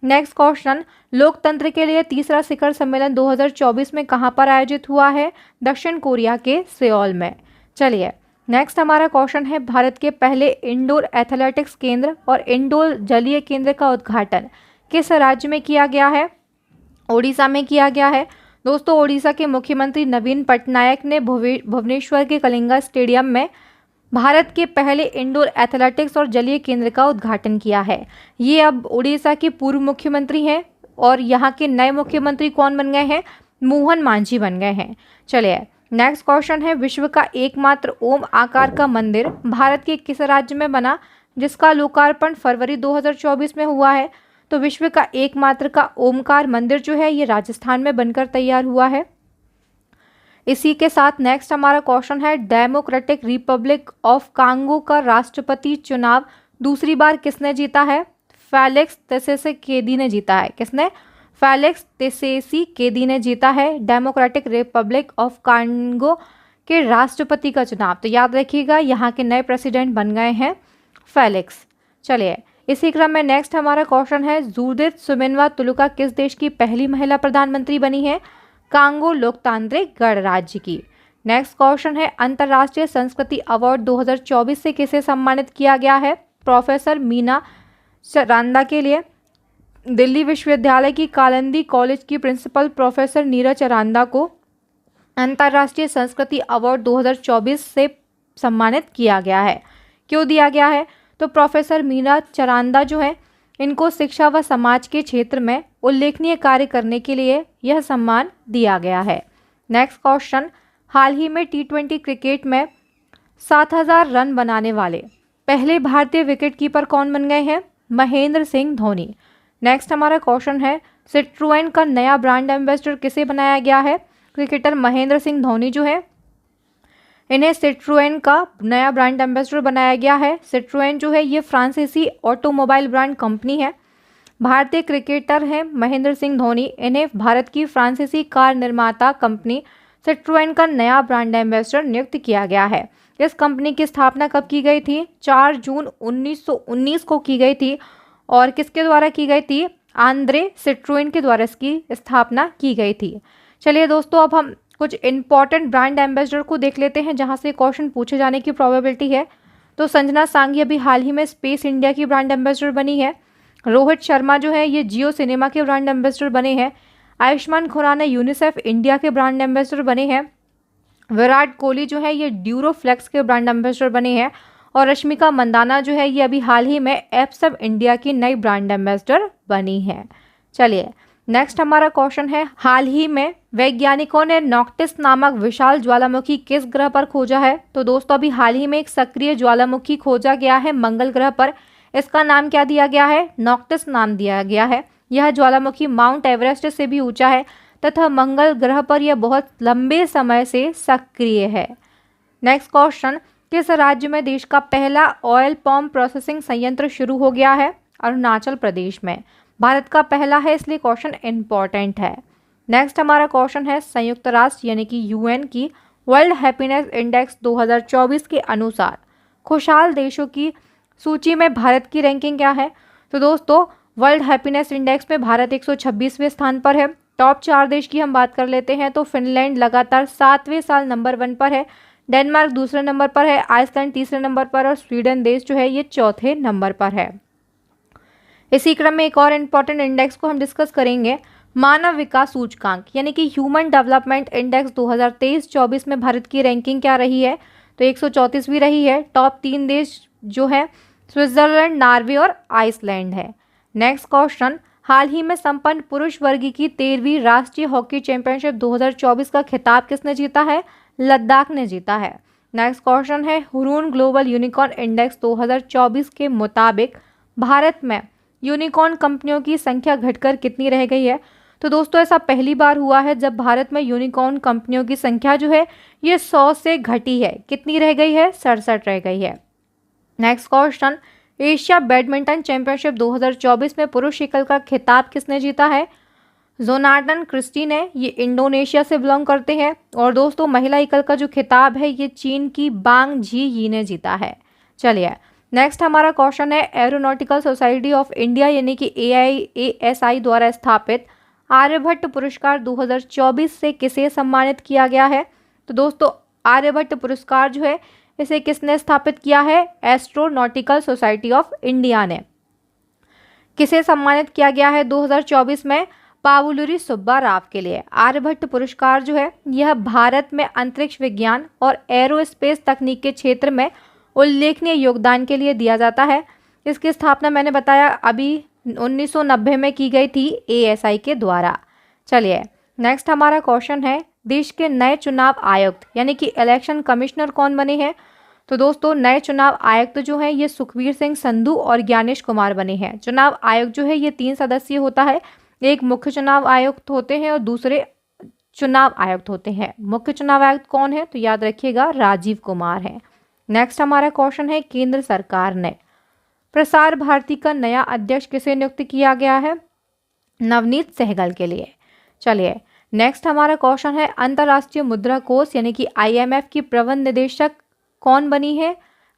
नेक्स्ट क्वेश्चन, लोकतंत्र के लिए तीसरा शिखर सम्मेलन 2024 में कहां पर आयोजित हुआ है? दक्षिण कोरिया के सियोल में। चलिए नेक्स्ट हमारा क्वेश्चन है, भारत के पहले इंडोर एथलेटिक्स केंद्र और इंडोर जलीय केंद्र का उद्घाटन किस राज्य में किया गया है? ओडिशा में किया गया है। दोस्तों, ओडिशा के मुख्यमंत्री नवीन पटनायक ने भुवनेश्वर के कलिंगा स्टेडियम में भारत के पहले इंडोर एथलेटिक्स और जलीय केंद्र का उद्घाटन किया है। ये अब ओडिशा के पूर्व मुख्यमंत्री हैं और यहाँ के नए मुख्यमंत्री कौन बन गए हैं? मोहन मांझी बन गए हैं। चलिए नेक्स्ट क्वेश्चन है, विश्व का एकमात्र ओम आकार का मंदिर भारत के किस राज्य में बना जिसका लोकार्पण फरवरी 2024 में हुआ है? तो विश्व का एकमात्र का ओमकार मंदिर जो है ये राजस्थान में बनकर तैयार हुआ है। इसी के साथ नेक्स्ट हमारा क्वेश्चन है, डेमोक्रेटिक रिपब्लिक ऑफ कांगो का राष्ट्रपति चुनाव दूसरी बार किसने जीता है? फेलिक्स त्सेसेकेदी ने जीता है। किसने? फेलिक्स त्सेसेकेदी ने जीता है डेमोक्रेटिक रिपब्लिक ऑफ कांगो के राष्ट्रपति का चुनाव। तो याद रखिएगा, यहाँ के नए प्रेसिडेंट बन गए हैं फेलिक्स। चलिए इसी क्रम में नेक्स्ट हमारा क्वेश्चन है, जूडिथ सुमिनवा तुलुका किस देश की पहली महिला प्रधानमंत्री बनी है? कांगो लोकतांत्रिक गणराज्य की। नेक्स्ट क्वेश्चन है, अंतर्राष्ट्रीय संस्कृति अवार्ड 2024 से किसे सम्मानित किया गया है? प्रोफेसर मीना चरांदा के लिए। दिल्ली विश्वविद्यालय की कालिंदी कॉलेज की प्रिंसिपल प्रोफेसर नीरा चरांदा को अंतर्राष्ट्रीय संस्कृति अवार्ड 2024 से सम्मानित किया गया है। क्यों दिया गया है? तो प्रोफेसर मीना चरांदा जो है इनको शिक्षा व समाज के क्षेत्र में उल्लेखनीय कार्य करने के लिए यह सम्मान दिया गया है। नेक्स्ट क्वेश्चन, हाल ही में टी20 क्रिकेट में 7000 रन बनाने वाले पहले भारतीय विकेटकीपर कौन बन गए हैं? महेंद्र सिंह धोनी। नेक्स्ट हमारा क्वेश्चन है, सिट्रोएन का नया ब्रांड एम्बेसडर किसे बनाया गया है? क्रिकेटर महेंद्र सिंह धोनी जो है इन्हें सिट्रोएन का नया ब्रांड एम्बेसडर बनाया गया है। सिट्रोएन जो है ये फ्रांसीसी ऑटोमोबाइल ब्रांड कंपनी है। भारतीय क्रिकेटर हैं महेंद्र सिंह धोनी, इन्हें भारत की फ्रांसीसी कार निर्माता कंपनी सिट्रोएन का नया ब्रांड एम्बेसडर नियुक्त किया गया है। इस कंपनी की स्थापना कब की गई थी? 4 जून 1919 को की गई थी। और किसके द्वारा की गई थी? आंद्रे सिट्रोएन के द्वारा इसकी स्थापना की गई थी। चलिए दोस्तों, अब हम कुछ इंपॉर्टेंट ब्रांड एम्बेसडर को देख लेते हैं जहां से क्वेश्चन पूछे जाने की प्रोबेबिलिटी है। तो संजना सांगी अभी हाल ही में स्पेस इंडिया की ब्रांड एम्बेसडर बनी है। रोहित शर्मा जो है ये जियो सिनेमा के ब्रांड एम्बेसडर बने हैं। आयुष्मान खुराना यूनिसेफ इंडिया के ब्रांड एम्बेसडर बने हैं। विराट कोहली जो है ये ड्यूरोफ्लेक्स के ब्रांड एम्बेसडर बने हैं। और रश्मिका मंदाना जो है ये अभी हाल ही में एप्सम इंडिया की नई ब्रांड एम्बेसडर बनी है। चलिए नेक्स्ट हमारा क्वेश्चन है, हाल ही में वैज्ञानिकों ने नॉक्टिस नामक विशाल ज्वालामुखी किस ग्रह पर खोजा है? तो दोस्तों अभी हाल ही में एक सक्रिय ज्वालामुखी खोजा गया है मंगल ग्रह पर। इसका नाम क्या दिया गया है? नॉक्टिस नाम दिया गया है। यह ज्वालामुखी माउंट एवरेस्ट से भी ऊंचा है तथा मंगल ग्रह पर यह बहुत लंबे समय से सक्रिय है। नेक्स्ट क्वेश्चन, किस राज्य में देश का पहला ऑयल पाम प्रोसेसिंग संयंत्र शुरू हो गया है? अरुणाचल प्रदेश में। भारत का पहला है, इसलिए क्वेश्चन इंपॉर्टेंट है। नेक्स्ट हमारा क्वेश्चन है, संयुक्त राष्ट्र यानी कि यूएन की वर्ल्ड हैप्पीनेस इंडेक्स 2024 के अनुसार खुशहाल देशों की सूची में भारत की रैंकिंग क्या है? तो दोस्तों वर्ल्ड हैप्पीनेस इंडेक्स में भारत 126वें स्थान पर है। टॉप 4 देश की हम बात कर लेते हैं तो फिनलैंड लगातार 7वें साल नंबर 1 पर है, डेनमार्क दूसरे नंबर पर है, आइसलैंड तीसरे नंबर पर और स्वीडन देश जो है ये चौथे नंबर पर है। इसी क्रम में एक और इम्पॉर्टेंट इंडेक्स को हम डिस्कस करेंगे, मानव विकास सूचकांक यानी कि ह्यूमन डेवलपमेंट इंडेक्स 2023-24 में भारत की रैंकिंग क्या रही है, तो 134वीं रही है। टॉप 3 देश जो है स्विट्जरलैंड, नॉर्वे और आइसलैंड है। नेक्स्ट क्वेश्चन, हाल ही में संपन्न पुरुष वर्ग की 13वीं राष्ट्रीय हॉकी चैंपियनशिप 2024 का खिताब किसने जीता है, लद्दाख ने जीता है। नेक्स्ट क्वेश्चन है, हुरून ग्लोबल यूनिकॉर्न इंडेक्स 2024 के मुताबिक भारत में यूनिकॉर्न कंपनियों की संख्या घटकर कितनी रह गई है, तो दोस्तों ऐसा पहली बार हुआ है जब भारत में यूनिकॉर्न कंपनियों की संख्या जो है ये 100 से घटी है, कितनी रह गई है, 67 रह गई है। Next question, Asia badminton championship 2024 में पुरुष एकल का खिताब किसने जीता है, जोनार्डन क्रिस्टी ने, ये इंडोनेशिया से बिलोंग करते हैं। और दोस्तों महिला एकल का जो खिताब है ये चीन की बांग जी यी ने जीता है। चलिए नेक्स्ट हमारा क्वेश्चन है, एरोनॉटिकल सोसाइटी ऑफ इंडिया यानी कि AIASI द्वारा स्थापित आर्यभट्ट पुरस्कार 2024 से किसे सम्मानित किया गया है, तो दोस्तों आर्यभट्ट पुरस्कार जो है इसे किसने स्थापित किया है, एस्ट्रोनॉटिकल सोसाइटी ऑफ इंडिया ने। किसे सम्मानित किया गया है 2024 में, पावुलुरी सुब्बा राव के लिए। आर्यभट्ट पुरस्कार जो है यह भारत में अंतरिक्ष विज्ञान और एरोस्पेस तकनीक के क्षेत्र में उल्लेखनीय योगदान के लिए दिया जाता है। इसकी स्थापना मैंने बताया अभी 1990 में की गई थी ASI के द्वारा। चलिए नेक्स्ट हमारा क्वेश्चन है, देश के नए चुनाव आयुक्त यानी कि इलेक्शन कमिश्नर कौन बने हैं, तो दोस्तों नए चुनाव आयुक्त जो है ये सुखबीर सिंह संधू और ज्ञानेश कुमार बने हैं। चुनाव आयोग जो है ये 3 सदस्यीय होता है, एक मुख्य चुनाव आयुक्त होते हैं और दूसरे चुनाव आयुक्त होते हैं। मुख्य चुनाव आयुक्त कौन है, तो याद रखिएगा राजीव कुमार है। नेक्स्ट हमारा क्वेश्चन है, केंद्र सरकार ने प्रसार भारती का नया अध्यक्ष किसे नियुक्त किया गया है, नवनीत सहगल के लिए। चलिए नेक्स्ट हमारा क्वेश्चन है, अंतर्राष्ट्रीय मुद्रा कोष यानी कि IMF की प्रबंध निदेशक कौन बनी है,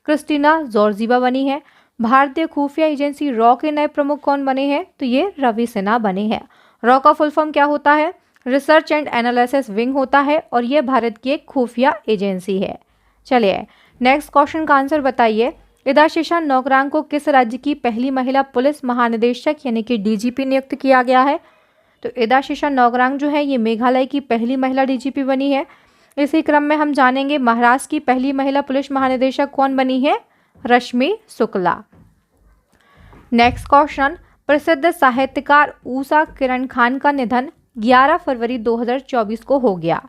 क्रिस्टीना जॉर्जीवा बनी है। भारतीय खुफिया एजेंसी रॉ के नए प्रमुख कौन बने हैं, तो ये रवि सिन्हा बने हैं। रॉ का फुल फॉर्म क्या होता है, रिसर्च एंड एनालिसिस विंग होता है और ये भारत की एक खुफिया एजेंसी है। चलिए नेक्स्ट क्वेश्चन का आंसर बताइए, इदाशीशा नौकरांग को किस राज्य की पहली महिला पुलिस महानिदेशक यानी कि DGP नियुक्त किया गया है, तो इदाशीशा नौकरांग जो है ये मेघालय की पहली महिला DGP बनी है। इसी क्रम में हम जानेंगे महाराष्ट्र की पहली महिला पुलिस महानिदेशक कौन बनी है, रश्मि शुक्ला। नेक्स्ट क्वेश्चन, प्रसिद्ध साहित्यकार ऊषा किरण खान का निधन 11 फरवरी 2024 को हो गया।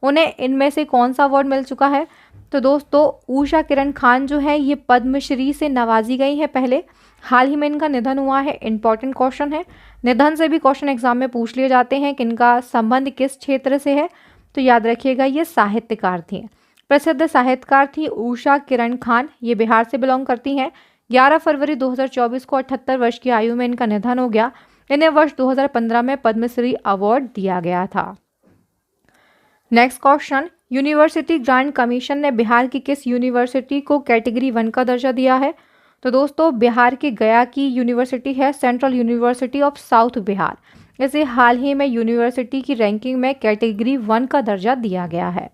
उन्हें इनमें से कौन सा अवार्ड मिल चुका है, तो दोस्तों ऊषा किरण खान जो है ये पद्मश्री से नवाजी गई है पहले, हाल ही में इनका निधन हुआ है। इंपॉर्टेंट क्वेश्चन है, निधन से भी क्वेश्चन एग्जाम में पूछ लिए जाते हैं कि इनका संबंध किस क्षेत्र से है, तो याद रखिएगा ये साहित्यकार थी, प्रसिद्ध साहित्यकार थी ऊषा किरण खान, ये बिहार से बिलोंग करती हैं। 11 फरवरी 2024 को 78 वर्ष की आयु में इनका निधन हो गया। इन्हें वर्ष 2015 में पद्मश्री अवार्ड दिया गया था। Next question, university grant commission ने बिहार की किस यूनिवर्सिटी को कैटेगरी 1 का दर्जा दिया है, तो दोस्तों बिहार के गया की यूनिवर्सिटी है central university of south Bihar, इसे हाल ही में यूनिवर्सिटी की रैंकिंग में कैटेगरी 1 का दर्जा दिया गया है।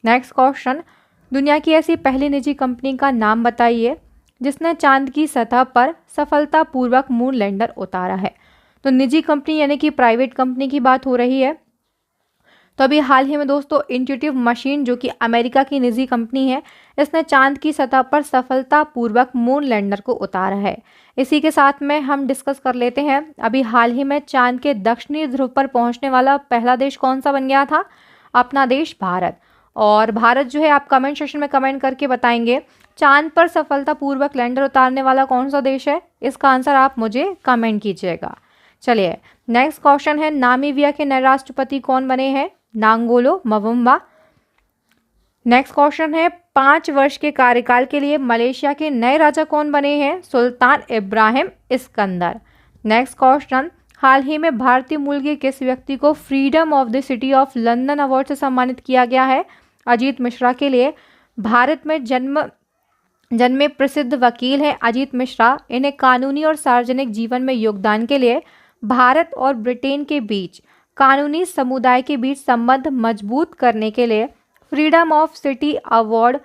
नेक्स्ट क्वेश्चन, दुनिया की ऐसी पहली निजी कंपनी का नाम बताइए जिसने चांद की सतह पर सफलतापूर्वक मून लैंडर उतारा है। तो निजी कंपनी यानी कि प्राइवेट कंपनी की बात हो रही है। तो अभी हाल ही में दोस्तों इंट्यूटिव मशीन जो कि अमेरिका की निजी कंपनी है, इसने चांद की सतह पर सफलतापूर्वक मून लैंडर को उतारा है। इसी के साथ में हम डिस्कस कर लेते हैं, अभी हाल ही में चांद के दक्षिणी ध्रुव पर पहुंचने वाला पहला देश कौन सा बन गया था, अपना देश भारत। और भारत जो है आप कमेंट सेक्शन में कमेंट करके बताएंगे चांद पर सफलतापूर्वक लैंडर उतारने वाला कौन सा देश है, इसका आंसर आप मुझे कमेंट कीजिएगा। चलिए नेक्स्ट क्वेश्चन है, नामीबिया के नए राष्ट्रपति कौन बने हैं, नांगोलो मवुम्बा। नेक्स्ट क्वेश्चन है, 5 वर्ष के कार्यकाल के लिए मलेशिया के नए राजा कौन बने हैं, सुल्तान इब्राहिम इस्कंदर। नेक्स्ट क्वेश्चन, हाल ही में भारतीय मूल के किस व्यक्ति को freedom of the city of London award से सम्मानित किया गया है, अजीत मिश्रा के लिए। भारत में जन्मे प्रसिद्ध वकील हैं अजीत मिश्रा, इन्हें कानूनी और सार्वजनिक जीवन में योगदान के लिए भारत और ब्रिटेन के बीच कानूनी समुदाय के बीच संबंध मजबूत करने के लिए फ्रीडम ऑफ सिटी अवार्ड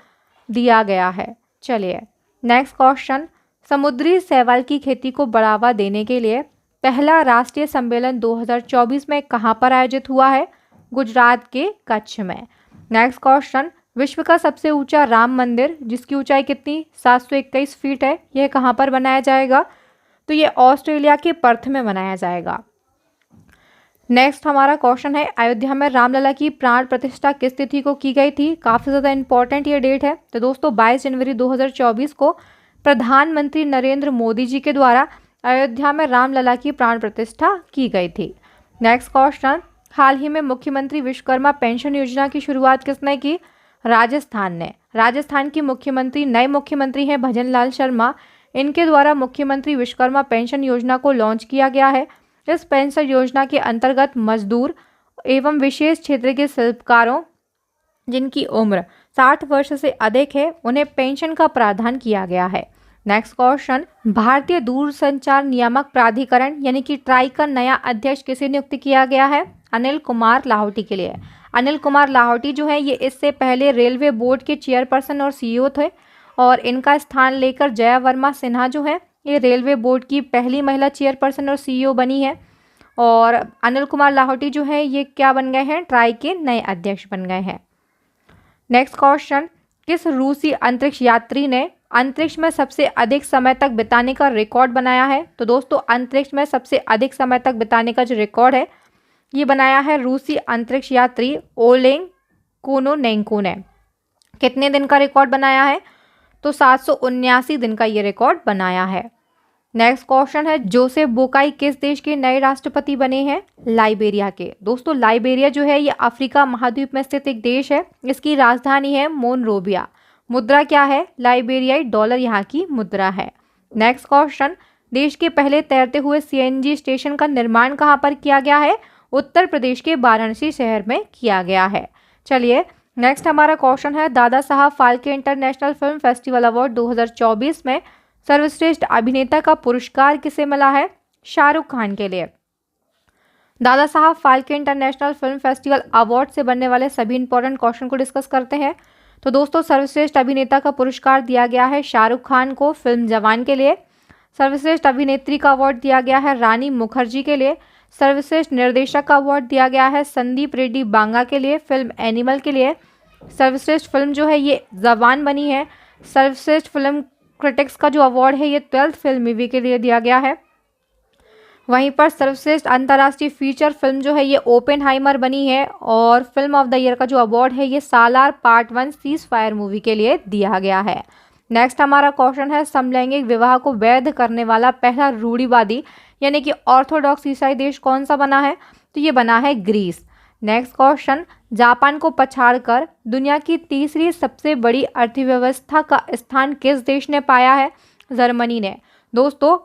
दिया गया है। चलिए नेक्स्ट क्वेश्चन, समुद्री शैवाल की खेती को बढ़ावा देने के लिए पहला राष्ट्रीय सम्मेलन 2024 में कहाँ पर आयोजित हुआ है? गुजरात के कच्छ में। नेक्स्ट क्वेश्चन, विश्व का सबसे ऊंचा राम मंदिर जिसकी ऊंचाई कितनी 721 फीट है, यह कहाँ पर बनाया जाएगा? तो ये ऑस्ट्रेलिया के पर्थ में बनाया जाएगा। नेक्स्ट हमारा क्वेश्चन है, अयोध्या में रामलला की प्राण प्रतिष्ठा किस तिथि को की गई थी? काफ़ी ज़्यादा इंपॉर्टेंट ये डेट है। तो दोस्तों 22 जनवरी 2024 को प्रधानमंत्री नरेंद्र मोदी जी के द्वारा अयोध्या में रामलला की प्राण प्रतिष्ठा की गई थी। नेक्स्ट क्वेश्चन, हाल ही में मुख्यमंत्री विश्वकर्मा पेंशन योजना की शुरुआत किसने की? राजस्थान ने। राजस्थान की मुख्यमंत्री नए मुख्यमंत्री हैं भजन लाल शर्मा। इनके द्वारा मुख्यमंत्री विश्वकर्मा पेंशन योजना को लॉन्च किया गया है। इस पेंशन योजना के अंतर्गत मजदूर एवं विशेष क्षेत्र के शिल्पकारों जिनकी उम्र 60 वर्ष से अधिक है उन्हें पेंशन का प्रावधान किया गया है। नेक्स्ट क्वेश्चन, भारतीय दूरसंचार नियामक प्राधिकरण यानी कि ट्राई का नया अध्यक्ष किसे नियुक्त किया गया है? अनिल कुमार लाहौटी के लिए। अनिल कुमार लाहौटी जो है ये इससे पहले रेलवे बोर्ड के चेयरपर्सन और सीईओ थे और इनका स्थान लेकर जया वर्मा सिन्हा जो है ये रेलवे बोर्ड की पहली महिला चेयरपर्सन और सीईओ बनी है। और अनिल कुमार लाहौटी जो है ये क्या बन गए हैं? ट्राई के नए अध्यक्ष बन गए हैं। नेक्स्ट क्वेश्चन, किस रूसी अंतरिक्ष यात्री ने अंतरिक्ष में सबसे अधिक समय तक बिताने का रिकॉर्ड बनाया है? तो दोस्तों अंतरिक्ष में सबसे अधिक समय तक बिताने का जो रिकॉर्ड है ये बनाया है रूसी अंतरिक्ष यात्री ओलेग कोनोनेंको ने। कितने दिन का रिकॉर्ड बनाया है? तो 779 दिन का ये रिकॉर्ड बनाया है। नेक्स्ट क्वेश्चन है, जोसेफ बोकाई किस देश के नए राष्ट्रपति बने हैं? लाइबेरिया के। दोस्तों लाइबेरिया जो है ये अफ्रीका महाद्वीप में स्थित एक देश है। इसकी राजधानी है मोनरोविया। मुद्रा क्या है? लाइबेरियाई डॉलर यहाँ की मुद्रा है। नेक्स्ट क्वेश्चन, देश के पहले तैरते हुए सीएनजी स्टेशन का निर्माण कहाँ पर किया गया है? उत्तर प्रदेश के वाराणसी शहर में किया गया है। चलिए नेक्स्ट हमारा क्वेश्चन है, Dada Saheb Phalke international film festival award 2024 में सर्वश्रेष्ठ अभिनेता का पुरस्कार किसे मिला है? शाहरुख खान के लिए। Dada Saheb Phalke international film festival award से बनने वाले सभी इंपॉर्टेंट क्वेश्चन को डिस्कस करते हैं। तो दोस्तों सर्वश्रेष्ठ अभिनेता का पुरस्कार दिया गया है शाहरुख खान को फिल्म जवान के लिए। सर्वश्रेष्ठ अभिनेत्री का अवार्ड दिया गया है रानी मुखर्जी के लिए। सर्वश्रेष्ठ निर्देशक का अवार्ड दिया गया है संदीप रेड्डी बांगा के लिए फिल्म एनिमल के लिए। सर्वश्रेष्ठ फिल्म जो है ये जवान बनी है। सर्वश्रेष्ठ फिल्म क्रिटिक्स का जो अवार्ड है ये 12th फिल्म मूवी के लिए दिया गया है। वहीं पर सर्वश्रेष्ठ अंतर्राष्ट्रीय फीचर फिल्म जो है ये ओपेनहाइमर बनी है। और फिल्म ऑफ द ईयर का जो अवार्ड है ये सालार पार्ट 1 सीज फायर मूवी के लिए दिया गया है। नेक्स्ट हमारा क्वेश्चन है, समलैंगिक विवाह को वैध करने वाला पहला रूढ़िवादी यानी कि ऑर्थोडॉक्स ईसाई देश कौन सा बना है? तो ये बना है ग्रीस। नेक्स्ट क्वेश्चन, जापान को पछाड़कर दुनिया की तीसरी सबसे बड़ी अर्थव्यवस्था का स्थान किस देश ने पाया है? जर्मनी ने। दोस्तों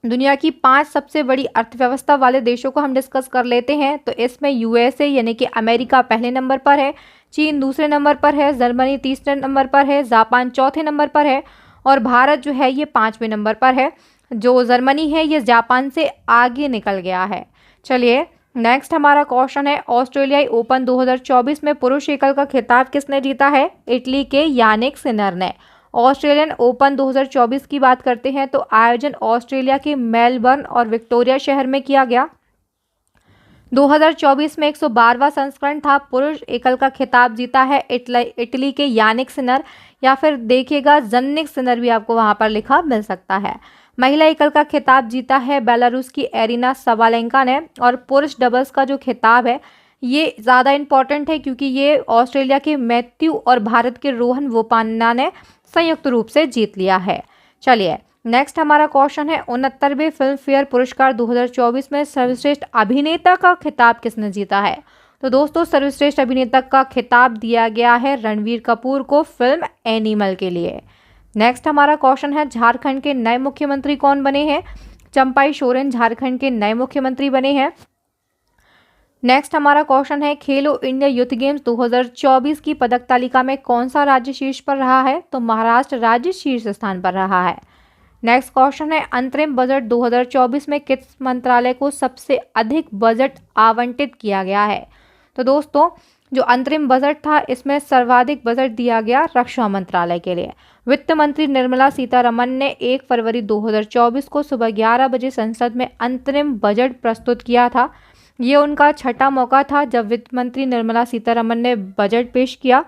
दुनिया की 5 सबसे बड़ी अर्थव्यवस्था वाले देशों को हम डिस्कस कर लेते हैं। तो इसमें यूएसए यानी कि अमेरिका पहले नंबर पर है, चीन दूसरे नंबर पर है, जर्मनी तीसरे नंबर पर है, जापान चौथे नंबर पर है और भारत जो है ये 5वें नंबर पर है। जो जर्मनी है ये जापान से आगे निकल गया है। चलिए नेक्स्ट हमारा क्वेश्चन है, ऑस्ट्रेलियाई ओपन 2024 में पुरुष एकल का खिताब किसने जीता है? इटली के यानिक सिनर ने। ऑस्ट्रेलियन ओपन 2024 की बात करते हैं तो आयोजन ऑस्ट्रेलिया के मेलबर्न और विक्टोरिया शहर में किया गया। 2024 में 112वां संस्करण था। पुरुष एकल का खिताब जीता है इटली के यानिक सिनर या फिर देखिएगा जन्निक सिनर भी आपको वहां पर लिखा मिल सकता है। महिला एकल का खिताब जीता है बेलारूस की एरिना सवालेंका ने। और पुरुष डबल्स का जो खिताब है ये ज़्यादा इंपॉर्टेंट है क्योंकि ये ऑस्ट्रेलिया के मैथ्यू और भारत के रोहन बोपन्ना ने संयुक्त रूप से जीत लिया है। चलिए नेक्स्ट हमारा क्वेश्चन है, 69वें फिल्म फेयर पुरस्कार 2024 में सर्वश्रेष्ठ अभिनेता का खिताब किसने जीता है? तो दोस्तों सर्वश्रेष्ठ अभिनेता का खिताब दिया गया है रणवीर कपूर को फिल्म एनिमल के लिए। नेक्स्ट हमारा क्वेश्चन है, झारखंड के नए मुख्यमंत्री कौन बने हैं? चंपाई सोरेन झारखंड के नए मुख्यमंत्री बने हैं। नेक्स्ट हमारा क्वेश्चन है, खेलो इंडिया यूथ गेम्स 2024 की पदक तालिका में कौन सा राज्य शीर्ष पर रहा है? तो महाराष्ट्र राज्य शीर्ष स्थान पर रहा है। नेक्स्ट क्वेश्चन है, अंतरिम बजट 2024 में किस मंत्रालय को सबसे अधिक बजट आवंटित किया गया है? तो दोस्तों जो अंतरिम बजट था इसमें सर्वाधिक बजट दिया गया रक्षा मंत्रालय के लिए। वित्त मंत्री निर्मला सीतारमण ने 1 फरवरी 2024 को सुबह 11 बजे संसद में अंतरिम बजट प्रस्तुत किया था। ये उनका छठा मौका था जब वित्त मंत्री निर्मला सीतारमण ने बजट पेश किया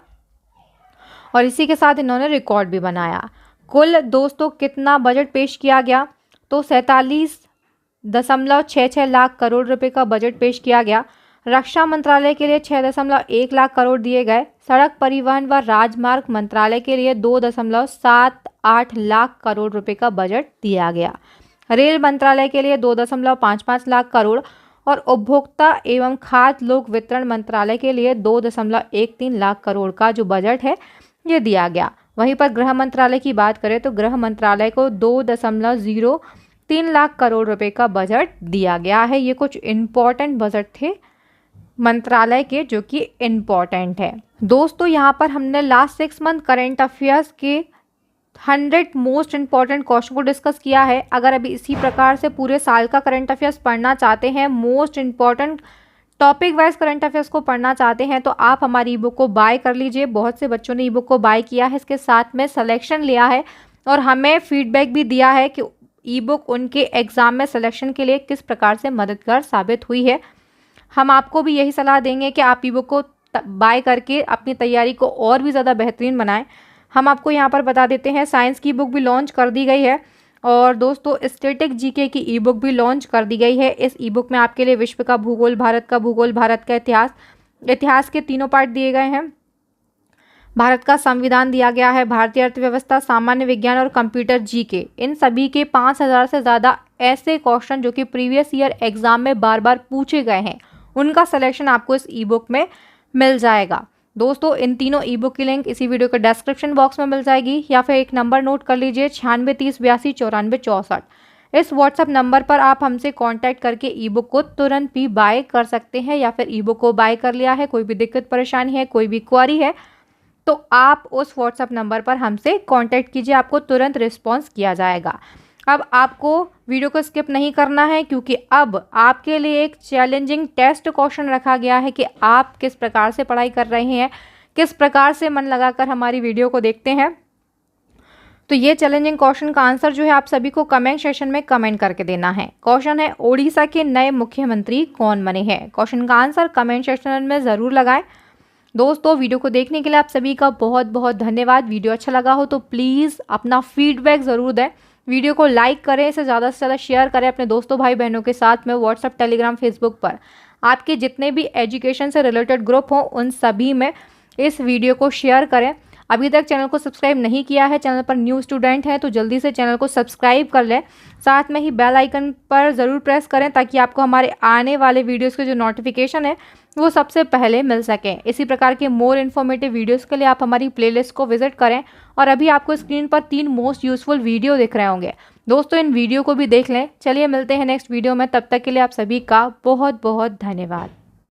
और इसी के साथ इन्होंने रिकॉर्ड भी बनाया। कुल दोस्तों कितना बजट पेश किया गया? तो 47.66 लाख करोड़ रुपए का बजट पेश किया गया। रक्षा मंत्रालय के लिए 6.1 लाख करोड़ दिए गए। सड़क परिवहन व राजमार्ग मंत्रालय के लिए 2.78 लाख करोड़ रुपए का बजट दिया गया। रेल मंत्रालय के लिए 2.55 लाख करोड़ और उपभोक्ता एवं खाद्य लोक वितरण मंत्रालय के लिए 2.13 लाख करोड़ का जो बजट है ये दिया गया। वहीं पर गृह मंत्रालय की बात करें तो गृह मंत्रालय को 2.03 लाख करोड़ रुपए का बजट दिया गया है। ये कुछ इम्पोर्टेंट बजट थे मंत्रालय के जो कि इम्पोर्टेंट है। दोस्तों यहाँ पर हमने लास्ट 6 मंथ करेंट अफेयर्स के 100 मोस्ट इम्पॉर्टेंट क्वेश्चन को डिस्कस किया है। अगर अभी इसी प्रकार से पूरे साल का करंट अफेयर्स पढ़ना चाहते हैं, most important topic wise current affairs को पढ़ना चाहते हैं तो आप हमारी ई बुक को बाय कर लीजिए। बहुत से बच्चों ने ई बुक को बाय किया है, इसके साथ में सिलेक्शन लिया है और हमें फीडबैक भी दिया है कि ई बुक उनके एग्जाम में सिलेक्शन के लिए किस प्रकार से मददगार साबित हुई है। हम आपको भी यही सलाह देंगे कि आप ई बुक को बाय करके अपनी तैयारी को और भी ज़्यादा बेहतरीन बनाएं। हम आपको यहाँ पर बता देते हैं साइंस की बुक भी लॉन्च कर दी गई है और दोस्तों स्टैटिक जीके की ई बुक भी लॉन्च कर दी गई है। इस ई बुक में आपके लिए विश्व का भूगोल, भारत का भूगोल, भारत का इतिहास के तीनों पार्ट दिए गए हैं। भारत का संविधान दिया गया है, भारतीय अर्थव्यवस्था, सामान्य विज्ञान और कंप्यूटर जीके। इन सभी के 5000 से ज़्यादा ऐसे क्वेश्चन जो कि प्रीवियस ईयर एग्जाम में बार बार पूछे गए हैं उनका सिलेक्शन आपको इस ई बुक में मिल जाएगा। दोस्तों इन तीनों ई बुक की लिंक इसी वीडियो के डिस्क्रिप्शन बॉक्स में मिल जाएगी या फिर एक नंबर नोट कर लीजिए 9630829464। इस व्हाट्सएप नंबर पर आप हमसे कांटेक्ट करके ई बुक को तुरंत भी बाय कर सकते हैं या फिर ई बुक को बाय कर लिया है, कोई भी दिक्कत परेशानी है, कोई भी क्वेरी है तो आप उस व्हाट्सएप नंबर पर हमसे कांटेक्ट कीजिए, आपको तुरंत रिस्पॉन्स किया जाएगा। अब आपको वीडियो को स्किप नहीं करना है क्योंकि अब आपके लिए एक चैलेंजिंग टेस्ट क्वेश्चन रखा गया है कि आप किस प्रकार से पढ़ाई कर रहे हैं, किस प्रकार से मन लगाकर हमारी वीडियो को देखते हैं। तो ये चैलेंजिंग क्वेश्चन का आंसर जो है आप सभी को कमेंट सेक्शन में कमेंट करके देना है। क्वेश्चन है, ओडिशा के नए मुख्यमंत्री कौन बने हैं? क्वेश्चन का आंसर कमेंट सेक्शन में ज़रूर लगाएं। दोस्तों वीडियो को देखने के लिए आप सभी का बहुत बहुत धन्यवाद। वीडियो अच्छा लगा हो तो प्लीज़ अपना फीडबैक ज़रूर दें, वीडियो को लाइक करें, इसे ज़्यादा से ज़्यादा शेयर करें अपने दोस्तों भाई बहनों के साथ में। व्हाट्सएप, टेलीग्राम, फेसबुक पर आपके जितने भी एजुकेशन से रिलेटेड ग्रुप हों उन सभी में इस वीडियो को शेयर करें। अभी तक चैनल को सब्सक्राइब नहीं किया है, चैनल पर न्यू स्टूडेंट हैं तो जल्दी से चैनल को सब्सक्राइब कर लें, साथ में ही बेल आइकन पर ज़रूर प्रेस करें ताकि आपको हमारे आने वाले वीडियोस के जो नोटिफिकेशन है वो सबसे पहले मिल सकें। इसी प्रकार के मोर इन्फॉर्मेटिव वीडियोस के लिए आप हमारी प्लेलिस्ट को विजिट करें और अभी आपको स्क्रीन पर 3 मोस्ट यूजफुल वीडियो दिख रहे होंगे। दोस्तों इन वीडियो को भी देख लें। चलिए मिलते हैं नेक्स्ट वीडियो में, तब तक के लिए आप सभी का बहुत बहुत धन्यवाद।